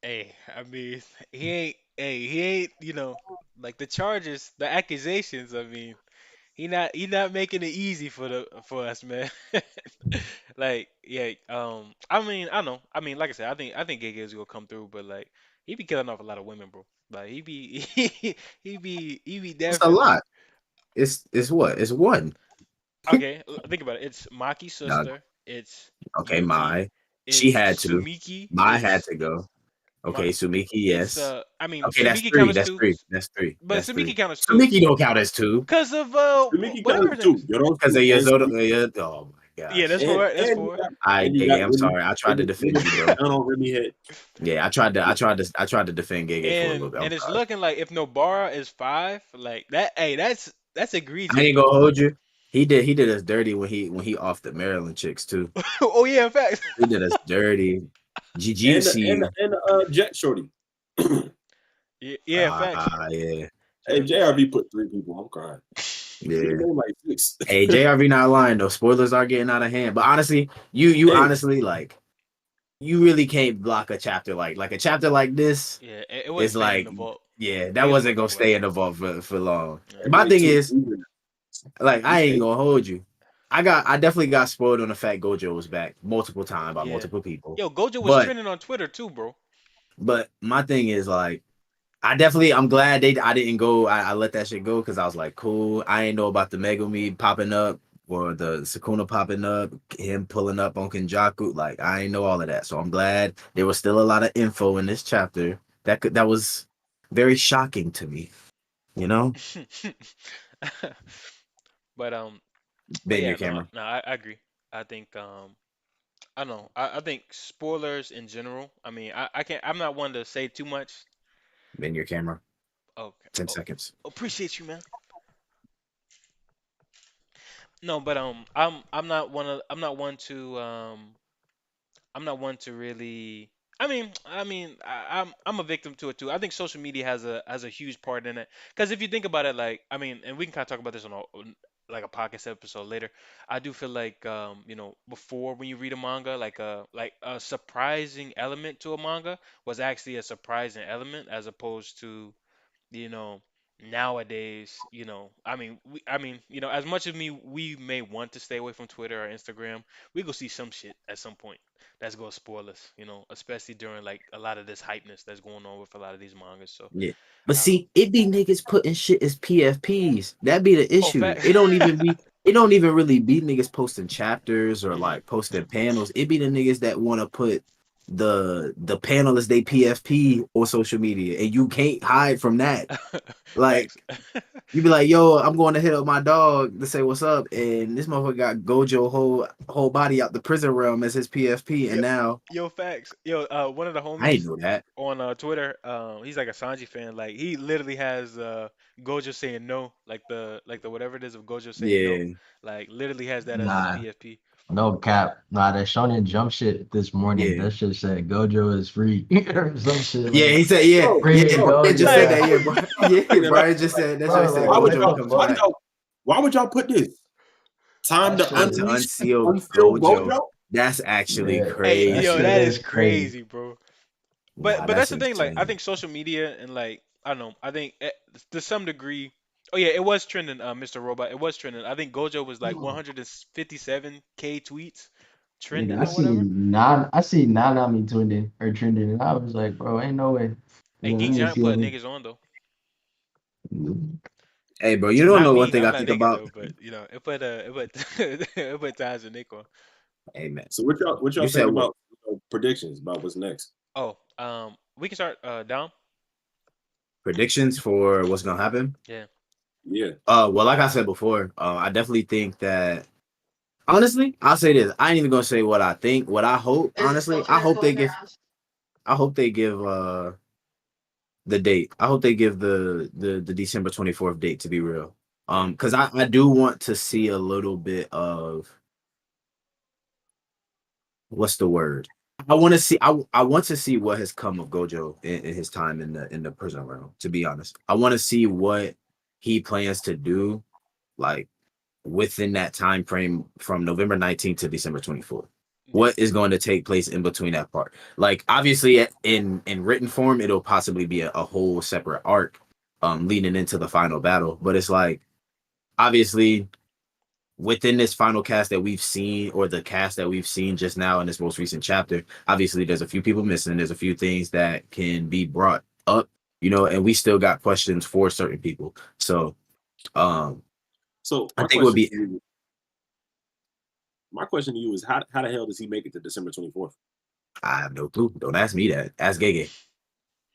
Hey, I mean, he ain't, like the charges, the accusations, I mean, he not making it easy for us, man. Like, yeah, I mean, I know. I mean, like I said, I think Gege is gonna come through, but like he be killing off a lot of women, bro. Like he be It's a definitely lot. It's what? It's one. okay. Think about it. It's Maki's Dog. sister. It's Okay, Yuki. my she It's had to. Sumiki. My had It's to go. Ma, Okay, Sumiki, it's yes. I mean Okay, that's Sumiki three. count as That's two, three. That's three. but That's Sumiki three. count as two Sumiki don't count as two because of Sumiki whatever count her as name two. is. because of And Yozoda. Sumiki, Oh my Yeah, gosh. that's and you four. got I and you Gege, got I'm sorry. I tried to defend you, bro. Remy on Remy head. Yeah, I tried to defend Gege for a little bit. I'm And it's sorry. looking like if Nobara is five, like that. Hey, that's I egregious, ain't bro. gonna hold you. He did us dirty when he off the Maryland chicks too. Oh yeah, in fact. He did us dirty. And the and the, GGC. and the Jet Shorty. Yeah, yeah, in fact. Yeah. Hey, That shit. JRV put three people. I'm crying. He Yeah. named like six. Hey, JRV not lying though. Spoilers are getting out of hand. But honestly, you Hey, honestly like you really can't block a chapter like a chapter like this Yeah, it wasn't is staying in like the vault. yeah, that Niggas wasn't wasn't gonna talking about stay in that. the vault for long. Yeah. it's My like thing two is, seasons. like, I ain't Hey, gonna hold you. I definitely got spoiled on the fact Gojo was back multiple times by Yeah. multiple people. Yo, Gojo was But trending on Twitter too, bro. my thing is like I'm glad I didn't go. I let that shit go because I was like, cool. I ain't know about the Megumi popping up or the Sukuna popping up, him pulling up on Kenjaku. Like I ain't know all of that. So I'm glad there was still a lot of info in this chapter that was very shocking to me. You know, But bend your yeah, no, camera, no, I agree. I think I don't know. I think spoilers in general. I mean, I can't. I'm not one to say too much. bend your camera. Okay. 10 seconds. Appreciate you, man. No, but I'm not one to really. I'm a victim to it too. I think social media has a huge part in it. Because if you think about it, like I mean, and we can kind of talk about this on like a podcast episode later. I do feel like before when you read a manga, like a surprising element to a manga was actually a surprising element as opposed to you know nowadays as much as we may want to stay away from Twitter or Instagram, we go see some shit at some point that's gonna spoil us, especially during like a lot of this hypeness that's going on with a lot of these mangas. So Yeah. But um see, it be niggas putting shit as PFPs. That be the oh issue. fact. It don't even really be niggas posting chapters or Hmm. like posting panels. It be the niggas that want to put the panel as they PFP on social media. And you can't hide from that. Like Facts. you be like, yo, I'm going to hit up my dog to say what's up. And this motherfucker got Gojo whole body out the prison realm as his PFP. And Yo, now yo, facts. Yo, one of the I ain't homies know that. on Twitter, he's like a Sanji fan. Like he literally has Gojo saying no, like the whatever it is of Gojo saying no. Yeah. Like literally has that as his Nah, PFP. no cap. Nah, that Shonen Jump shit this morning. Yeah. That shit said Gojo is free or some shit Yeah, like he said, yeah, bro, yeah. free bro, Brian just Gojo. said Like, that. Like, Yeah, yeah. you know, Brian just said that. He bro, said like why would what Gojo y'all? the comes Why fuck? back y'all? Why would y'all put this? Time That to shit time to is unseal unseal Gojo. Gojo. That's actually yeah. hey, That yo, shit that crazy. is is crazy. crazy, bro. But Nah, but that's that's the thing. Like, I insane. think social media and like I don't know. I think to some degree. Oh yeah, it was trending, Mr. Robot. It was trending. I think Gojo was like 157K tweets Nigga, trending or whatever. I see Nanami trending or trending, and I was like, bro, ain't no way. Hey, Let Geek me Giant see. Let put me. niggas on though. Hey, bro, you don't Not know one me. thing I'm I not think niggas about. though, but it put it put Taz and Nick on. Hey, man, So what y'all you said think what? about predictions about what's next? Oh, we can start down. Predictions for what's gonna happen? Yeah. Yeah, Well, like I said before, I definitely think that. Honestly, I'll say this. I ain't even gonna say what I think. What I hope, honestly, I hope they give the date. I hope they give the December 24th date to be real. Yeah. Because I do want to see a little bit of what's the word? I want to see. I want to see what has come of Gojo in his time in the prison realm. To be honest, I want to see what he plans to do, like within that time frame from November 19th to December 24th. Yeah. What is going to take place in between that part? Like obviously in written form, it'll possibly be a whole separate arc, leading into the final battle. But it's like obviously within this final cast that we've seen, or the cast that we've seen just now in this most recent chapter, obviously there's a few people missing. There's a few things that can be brought up, and we still got questions for certain people. So, So I think it would be. my question to you is how the hell does he make it to December 24th? I have no clue. Don't ask me that. Ask Gege.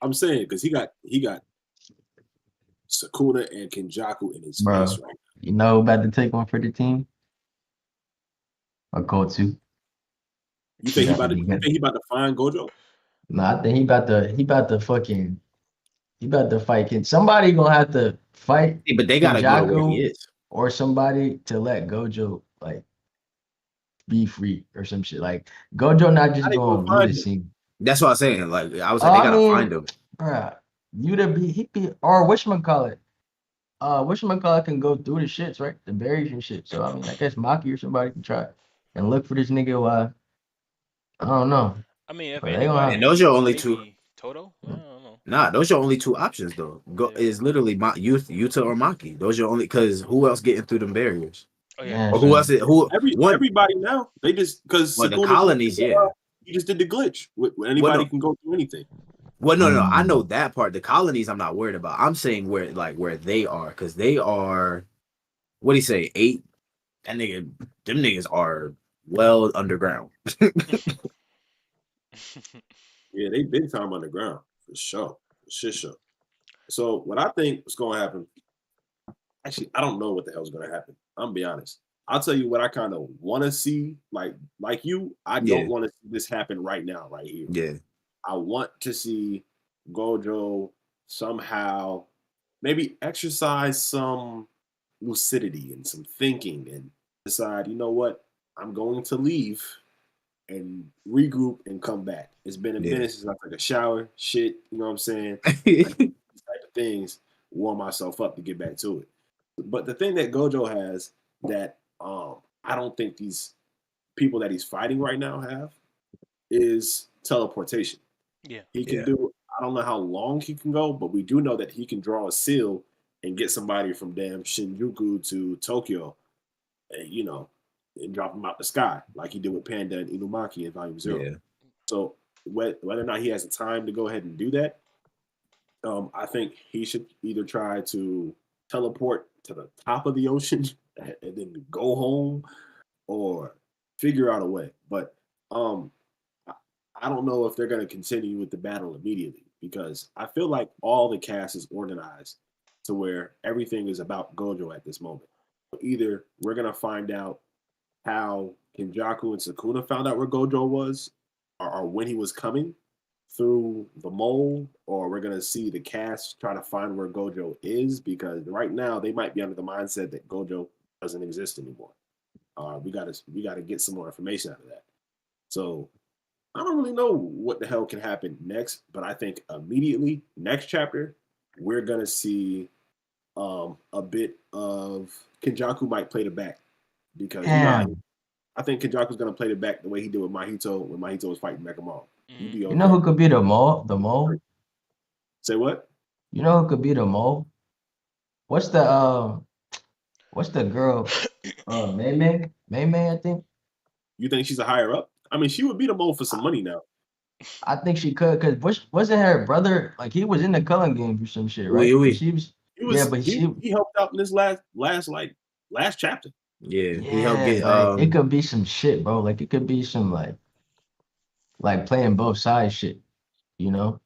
I'm saying because he got Sukuna and Kenjaku in his Bro, face right now. you know who about to take one for the team? A Kotu. You think he about to find Gojo? No, I think he about to fight. Somebody gonna have to fight Hey, but they gotta go to where he Kenjaku is. or somebody to let Gojo like be free or some shit. Like Gojo not just How they gonna gonna do find this him? thing. That's what I was saying. Like I was like, they I gotta mean, find him. bruh, he be or whatchamacallit. Whatchamacallit can go through the shits, right? The berries and shit. So I mean, I guess Maki or somebody can try and look for this nigga while I don't know. I mean, if But they gonna And anybody, those are only two. maybe Toto. I don't know. Nah, those are only two options though. Go Yeah. is literally Yuta or Maki. Those are only because who else getting through them barriers? Oh yeah. yeah, Or who so else? Who one? Everybody now they just because Well, the Sukuna colonies, yeah. he just did the glitch. Well, Anybody no, can go through anything. no. I know that part. The colonies, I'm not worried about. I'm saying where they are, because they are. What do you say? 8. That nigga, them niggas are well underground. Yeah, they big time underground for sure. For sure. So what I think is gonna happen, actually, I don't know what the hell's gonna happen. I'm gonna be honest. I'll tell you what I kind of want to see. Like you, I Yeah. don't want to see this happen right now, right here. Yeah, I want to see Gojo somehow maybe exercise some lucidity and some thinking and decide, you know what, I'm going to leave and regroup and come back. It's been a yeah. minute since I took a shower, shit, you know what I'm saying? These type of things, warm myself up to get back to it. But the thing that Gojo has that I don't think these people that he's fighting right now have is teleportation. Yeah. He can Yeah. do, I don't know how long he can go, but we do know that he can draw a seal and get somebody from damn Shinjuku to Tokyo, and, and drop them out the sky like he did with Panda and Inumaki in Volume Zero. Yeah. So whether or not he has the time to go ahead and do that, I think he should either try to teleport to the top of the ocean and then go home, or figure out a way. But I don't know if they're going to continue with the battle immediately, because I feel like all the cast is organized to where everything is about Gojo at this moment. Either we're going to find out how Kenjaku and Sukuna found out where Gojo was, or when he was coming through the mole, or we're going to see the cast try to find where Gojo is, because right now they might be under the mindset that Gojo doesn't exist anymore. We got to get some more information out of that. So I don't really know what the hell can happen next, but I think immediately next chapter we're gonna see a bit of Kenjaku might play the back, because I think Kenjaku's gonna play the back the way he did with Mahito when Mahito was fighting Mekamal. He'd be okay. You know who could be the mole? The mole? Say what? You know who could be the mole? What's the girl? May May, I think. You think she's a higher up? I mean, she would be the mole for some money now. I think she could, because wasn't her brother like he was in the Cullen game for some shit, right? Oui. But she was. He helped out in this last chapter. Yeah, he helped get like, it could be some shit, bro. Like it could be some like playing both sides shit, you know?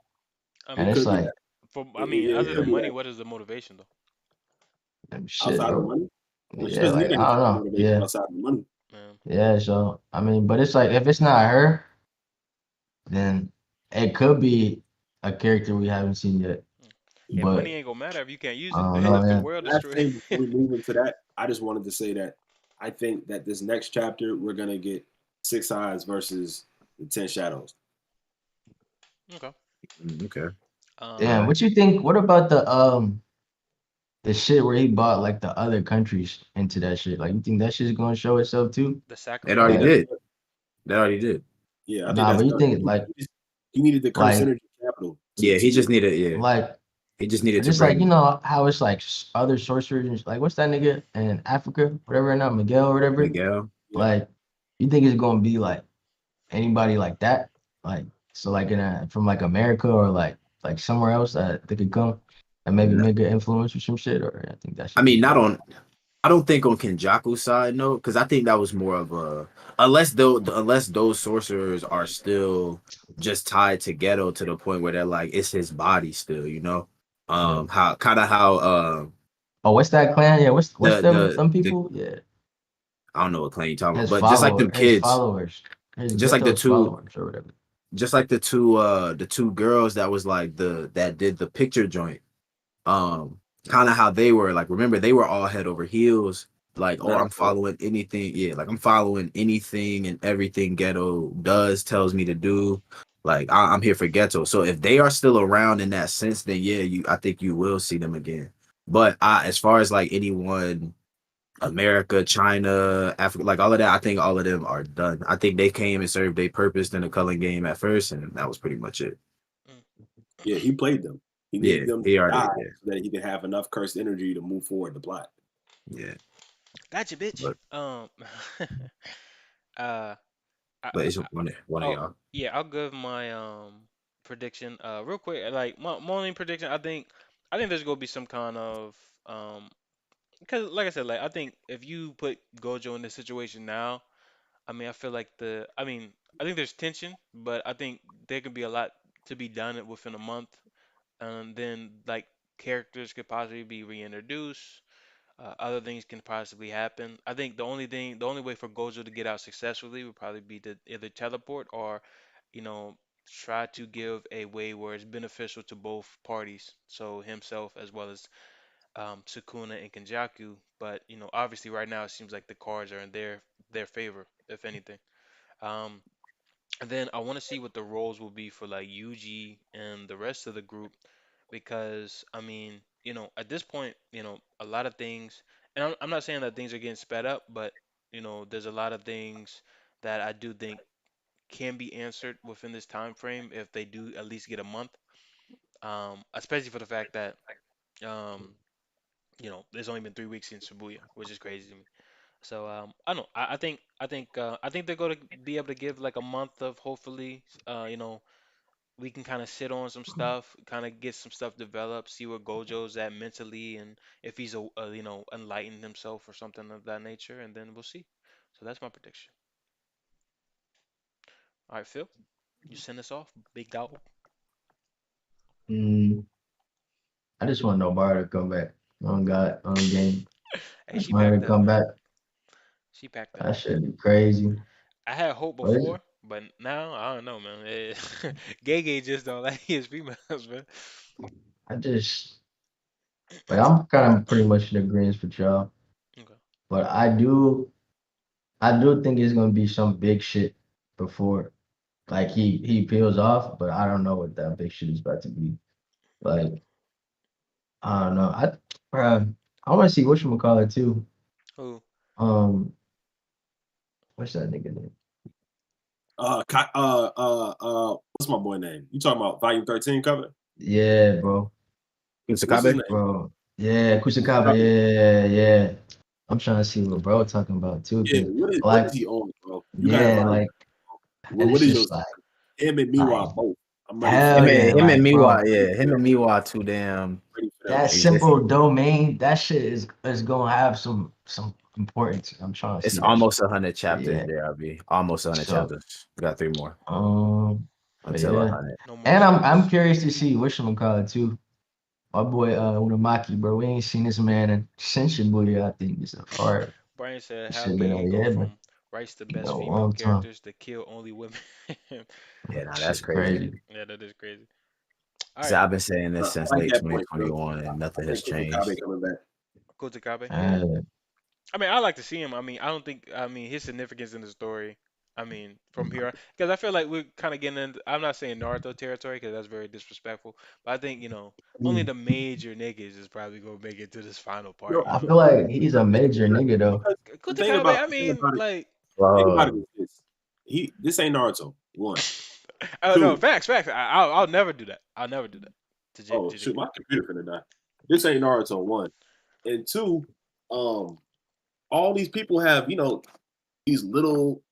I And mean, it's like other than money, what is the motivation though? shit, outside of bro. money. Well, she Yeah, doesn't like need any I don't know. motivation outside of money. Yeah, so I mean, but it's like if it's not her, then it could be a character we haven't seen yet. Yeah, But money ain't gonna matter if you can't use I it. don't know, If the man. world Last destroyed. thing before we move into that, I just wanted to say that I think that this next chapter we're gonna get Six Eyes versus The Ten Shadows. Okay. Okay. Um, Damn, Alright. what you think? What about the shit where he bought like the other countries into that shit? Like you think that shit's gonna show itself too? the It already Yeah, sacrifice. Like, did. That already did. yeah. I think nah, that's but you done. think like He needed the curse like energy capital Yeah, to he get. just needed. Yeah, like he just needed to just like you bring know how it's like other sorcerers and like what's that nigga in Africa, whatever not Miguel or whatever. Miguel. Yeah. Like you think it's gonna be like anybody like that? Like so like in from like America or like somewhere else that they could come and maybe No. make an influence or some shit, or I think that I should be mean, not done. on. I don't think on Kenjaku's side, no, because I think that was more of a unless those sorcerers are still just tied to Ghetto to the point where they're like it's his body still, you know. Yeah. How kind of how Oh, what's that clan? Yeah, what's the them the people? Yeah, I don't know what clan you talking about, his but just like them his kids, followers, his just like ghetto's followers or whatever. the two girls that was like that did the picture joint. um Kind of how they were like, remember they were all head over heels like, oh, I'm Naruto. following anything, yeah, like I'm following anything and everything Ghetto does tells me to do, like I'm here for Ghetto. So if they are still around in that sense, then yeah, you I think you will see them again. But as far as like anyone, America, China, Africa, like all of that, I think all of them are done. I think they came and served their purpose in the culling game at first, and that was pretty much it. Mm. Yeah, he played them. He Yeah, needed them to he already, die yeah, so that he could have enough cursed energy to move forward the plot. yeah. Gotcha, bitch. But uh, but it's I, one of oh y'all. yeah, I'll give my prediction real quick. Like my only prediction, I think there's gonna be some kind of because like I said, like I think if you put Gojo in this situation now, I mean I feel like I think there's tension, but I think there could be a lot to be done within a month, and then like characters could possibly be reintroduced. Other things can possibly happen. I think the only way for Gojo to get out successfully would probably be to either teleport or, you know, try to give a way where it's beneficial to both parties. So himself as well as Sukuna and Kenjaku. But obviously right now it seems like the cards are in their favor, if anything. Um, and then I want to see what the roles will be for like Yuji and the rest of the group because I mean, at this point, a lot of things, and I'm not saying that things are getting sped up, but there's a lot of things that I do think can be answered within this time frame if they do at least get a month. Especially for the fact that um, there's only been 3 weeks since Shibuya, which is crazy to me. So I don't know. I think they're going to be able to give like a month of hopefully, we can kind of sit on some stuff, kind of get some stuff developed, see where Gojo's at mentally, and if he's enlightened himself or something of that nature, and then we'll see. So that's my prediction. All right, Phil, you send us off, big dog. Mm, I just want Nobara to come back on God on game. Hey, I just she want her packed to up, come man. back. She packed up. That should be crazy. I had hope But it's, before, but now I don't know, man. Gay Gay just don't like his females, man. I just like I'm kind of pretty much in agreement with y'all. Okay. But I do think it's gonna be some big shit before like he peels off, but I don't know what that big shit is about to be. Like I don't know. I want to see whatchamacallit too. Who? Um, what's that nigga name? What's my boy name? You talking about Volume 13 cover? Yeah, bro. What's his Sakabe? name? Bro. Yeah, Kusakabe. Yeah, yeah. I'm trying to see what bro talking about too, Yeah, cause what like is he on, bro? You gotta yeah, find like and what it's is your just like him and like Miwa both. I'm ready for hell Him that. yeah, and him and like Miwa, bro. yeah, him and Miwa too damn Ready for that That shit. exist. simple domain, that shit is gonna have some importance. I'm trying to It's see that shit. almost 100 But chapters, yeah, JRB. Almost 100 so chapters. We got 3 more but until yeah. 100. No more And I'm spoilers. curious to see whatchamacallit too. My boy Unamaki, bro. We ain't seen this man in since Shibuya, I think it's a hard. Brian said, It "How should have been Gege a go yeah, but from writes the been best a female long time. characters to kill only women?" Yeah, nah, that's Shit crazy. crazy. Yeah, that is crazy. All So right, I've been saying I this since like late that point, Phil. 2021 and I nothing has think Kusakabe changed. coming back. Kotakabe. Yeah, Uh, I mean, I like to see him. I mean, I don't think. I mean, his significance in the story. I mean, from here, because I feel like we're kind of getting into. I'm not saying Naruto territory because that's very disrespectful, but I think only Mm. the major niggas is probably gonna make it to this final part. Yo, You I know, feel like he's a think major about it. nigga though. Because Kutakabe. I the thing mean, about it, like, think about it Bro, is this. This ain't Naruto. One. oh no, Two. facts, facts. I'll never do that. I'll never do that Oh to shoot, JK. my computer finna die. This ain't Naruto. One. And two, um, all these people have, these little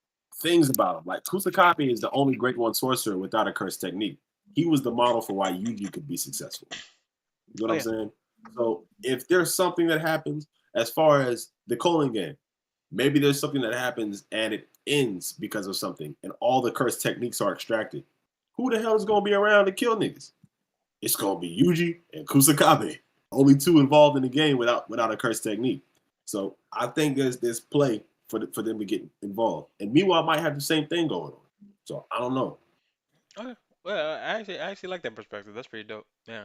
things about him. Like Kusakabe is the only Great One sorcerer without a curse technique. He was the model for why Yugi could be successful. You know Oh what I'm yeah, saying? So if there's something that happens as far as the Colon game, maybe there's something that happens and it ends because of something, and all the curse techniques are extracted. Who the hell is gonna be around to kill niggas? It's gonna be Yuji and Kusakabe, only two involved in the game without a curse technique. So I think there's play for them to get involved. And meanwhile, might have the same thing going on. So I don't know. okay. Well, I actually like that perspective. That's pretty dope. Yeah,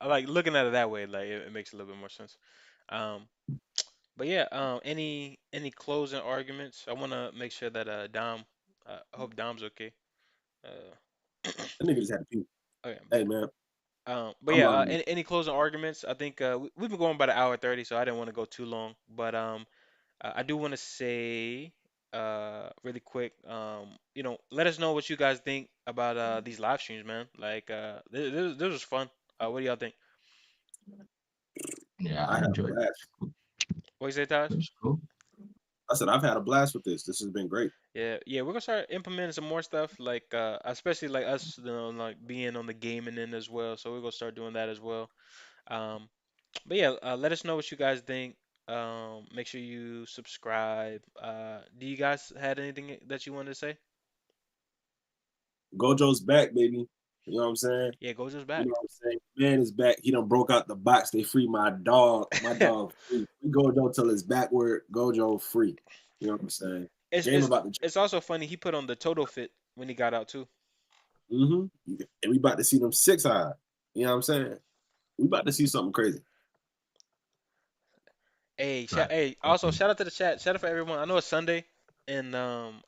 I like looking at it that way. Like it makes a little bit more sense. Um, but yeah, any closing arguments? I want to make sure that Dom, I hope Dom's okay. Uh, That nigga just had to pee. okay, Hey bet. man, But I'm yeah, lying. any closing arguments? I think we've been going about an hour 30, so I didn't want to go too long. But I do want to say really quick, let us know what you guys think about these live streams, man. Like this was fun. What do y'all think? Yeah, I I had a enjoyed it. blast. What you say, Taj? It was cool. I said I've had a blast with this. This has been great. Yeah, yeah, we're gonna start implementing some more stuff, like especially like us, like being on the gaming end as well. So we're gonna start doing that as well. Um, but yeah, let us know what you guys think. Make sure you subscribe. Do you guys had anything that you wanted to say? Gojo's back, baby. You know what I'm saying? Yeah, Gojo's You back. know what I'm saying? Man is back. He done broke out the box. They free my dog. My dog free. Free Gojo till it's backward. Gojo free. You know what I'm saying? It's Game it's about to. it's also funny he put on the Toto fit when he got out too. And we about to see them 6 eye. You know what I'm saying? We about to see something crazy. Hey, Right. also shout out to the chat. Shout out for everyone. I know it's Sunday, and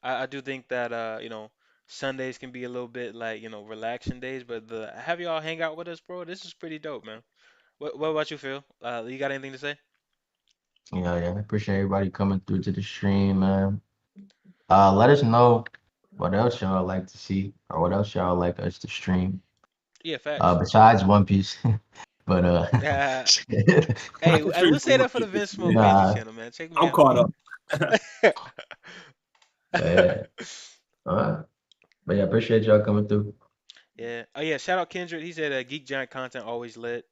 I do think that Sundays can be a little bit like relaxing days, but the have y'all hang out with us, bro. This is pretty dope, man. What about you, Phil? You got anything to say? Yeah, yeah. I appreciate everybody coming through to the stream, man. Let us know what else y'all like to see or what else y'all like us to stream. Yeah, facts. Besides One Piece. But Uh, I hey, can I stream will some say more that for the people. Vince Smoke Man. Crazy nah, channel, man. Check me I'm out. caught up. yeah. All right. But yeah, appreciate y'all coming through. Yeah. Oh yeah. Shout out Kendrick. He said Geek Giant content always lit.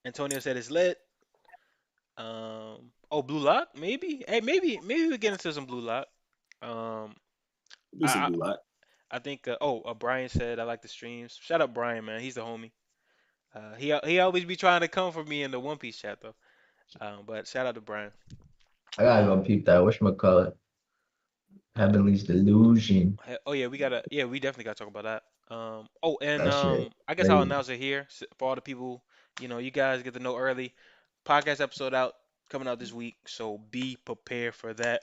Antonio said it's lit. Oh, Blue Lock, maybe. Hey, maybe we get into some Blue Lock. Um, Do some I blue light. I think. Brian said I like the streams. Shout out Brian, man. He's the homie. He always be trying to come for me in the One Piece chat though. But shout out to Brian. I gotta go Um, peep that. Whatchamacallit? Heavenly's Delusion. Oh yeah, we definitely gotta talk about that. And That shit I guess I'll crazy. announce it here for all the people. You guys get to know early. Podcast episode out coming out this week, so be prepared for that.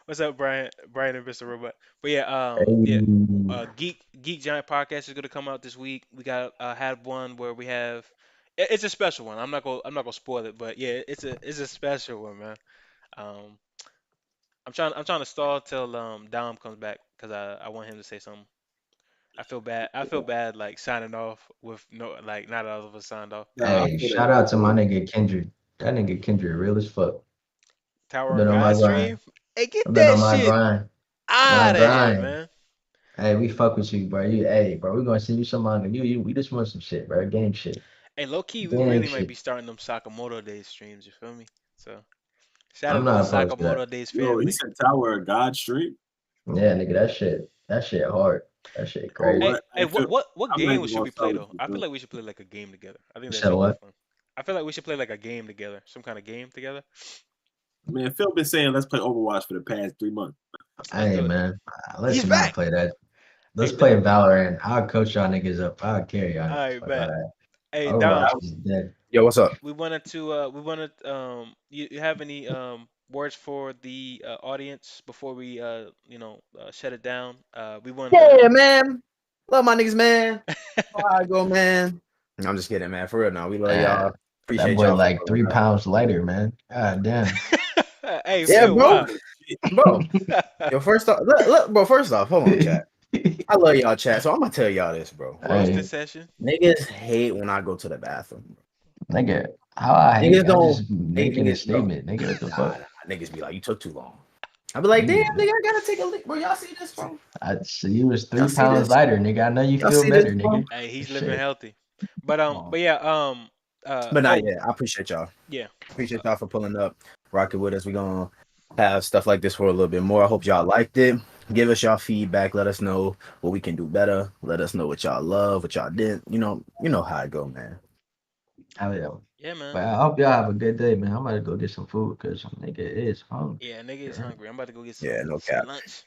What's up, Brian? Brian and Mr. Robot. But yeah, yeah. Hey. Geek Giant podcast is gonna come out this week. We got had one where we have. It's a special one. I'm not gonna spoil it, but yeah, it's a special one, man. Um, I'm trying to stall till Dom comes back because I want him to say something. I feel bad. I feel bad like signing off with no like not all of us signed off. Nah, I Hey, feel that. shout out to my nigga Kendrick. That nigga Kendrick real as fuck. I've Tower been of on my God grind. stream. Hey, get I've been that on my shit grind. My out of here, grind. man. Hey, we fuck with you, bro. Hey, bro, we gonna send you some manga. We just want some shit, bro. Game shit. Hey, low key, we Game really might shit. be starting them Sakamoto Days streams. You feel me? So shout I'm out to the not opposed to that. Sakamoto Days Yo, he family. said Tower of God Street. Yeah, nigga, that shit hard. That shit Oh, crazy. Hey, what? hey, I feel, what I'm not game even should gonna we start play with though? you, I feel bro. like we should play like a game together. I think You that said should be what? fun. I feel like we should play like a game together, some kind of game together. Man, Phil been saying let's play Overwatch for the past 3 months. Let's Hey do it. man, let's He's not back. play that. Let's Hey, play Valorant. I'll coach y'all niggas up. I'll carry y'all niggas. I Fuck all bet. that. Hey, Dom. Overwatch is dead. yo, what's up? We wanted, you have any words for the audience before we shut it down. We wanted Yeah, man. Love my niggas, man. I go, man. I'm just kidding, man. For real, now we love Man, y'all. that Appreciate boy y'all for like pulling three up. pounds lighter, man. God damn. to. Hey Yeah, Phil, bro. why? Oh, shit. Bro. Yo, first off, look, bro. First off, hold on, chat. I love y'all, chat. So I'm gonna tell y'all this, bro. Roasted Hey, session. Niggas hate when I go to the bathroom. nigga, how I hate? Niggas I don't just hate making a niggas, bro. statement, nigga. What the Nah, fuck? nah. Niggas be like, you took too long. I be like, damn, Nigga, nigga, I gotta take a lick, bro. Y'all see this, bro? I see you was Y'all 3 pounds this? lighter, nigga. I know you Y'all feel see this, better, bro? nigga. Hey, he's living Shit. healthy. Come on. But yeah, But not oh yet. I appreciate y'all. yeah. Appreciate y'all for pulling up, rocking with us. We're gonna have stuff like this for a little bit more. I hope y'all liked it. Give us y'all feedback. Let us know what we can do better. Let us know what y'all love, what y'all didn't. You know how it go, man. Hell yeah. Yeah, man. But I hope y'all have a good day, man. I'm about to go get some food because nigga is hungry. Yeah, nigga is Yeah. hungry. I'm about to go get Yeah, no some cap. lunch.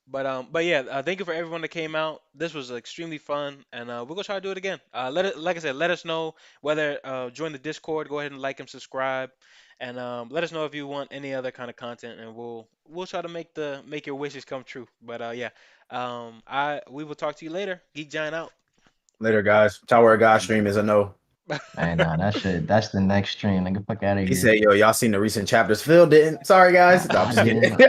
But yeah, thank you for everyone that came out. This was extremely fun, and we're gonna try to do it again. Like I said, let us know whether join the Discord. Go ahead and like and subscribe, and let us know if you want any other kind of content, and we'll try to make your wishes come true. But yeah, I we will talk to you later. Geek Giant out. Later, guys. Tower of God stream is a no. Hey, nah, that shit, that's the next stream. Nigga, fuck out of He here. said, yo, y'all seen the recent chapters? Phil didn't. Sorry, guys. No, I'm I just didn't. kidding.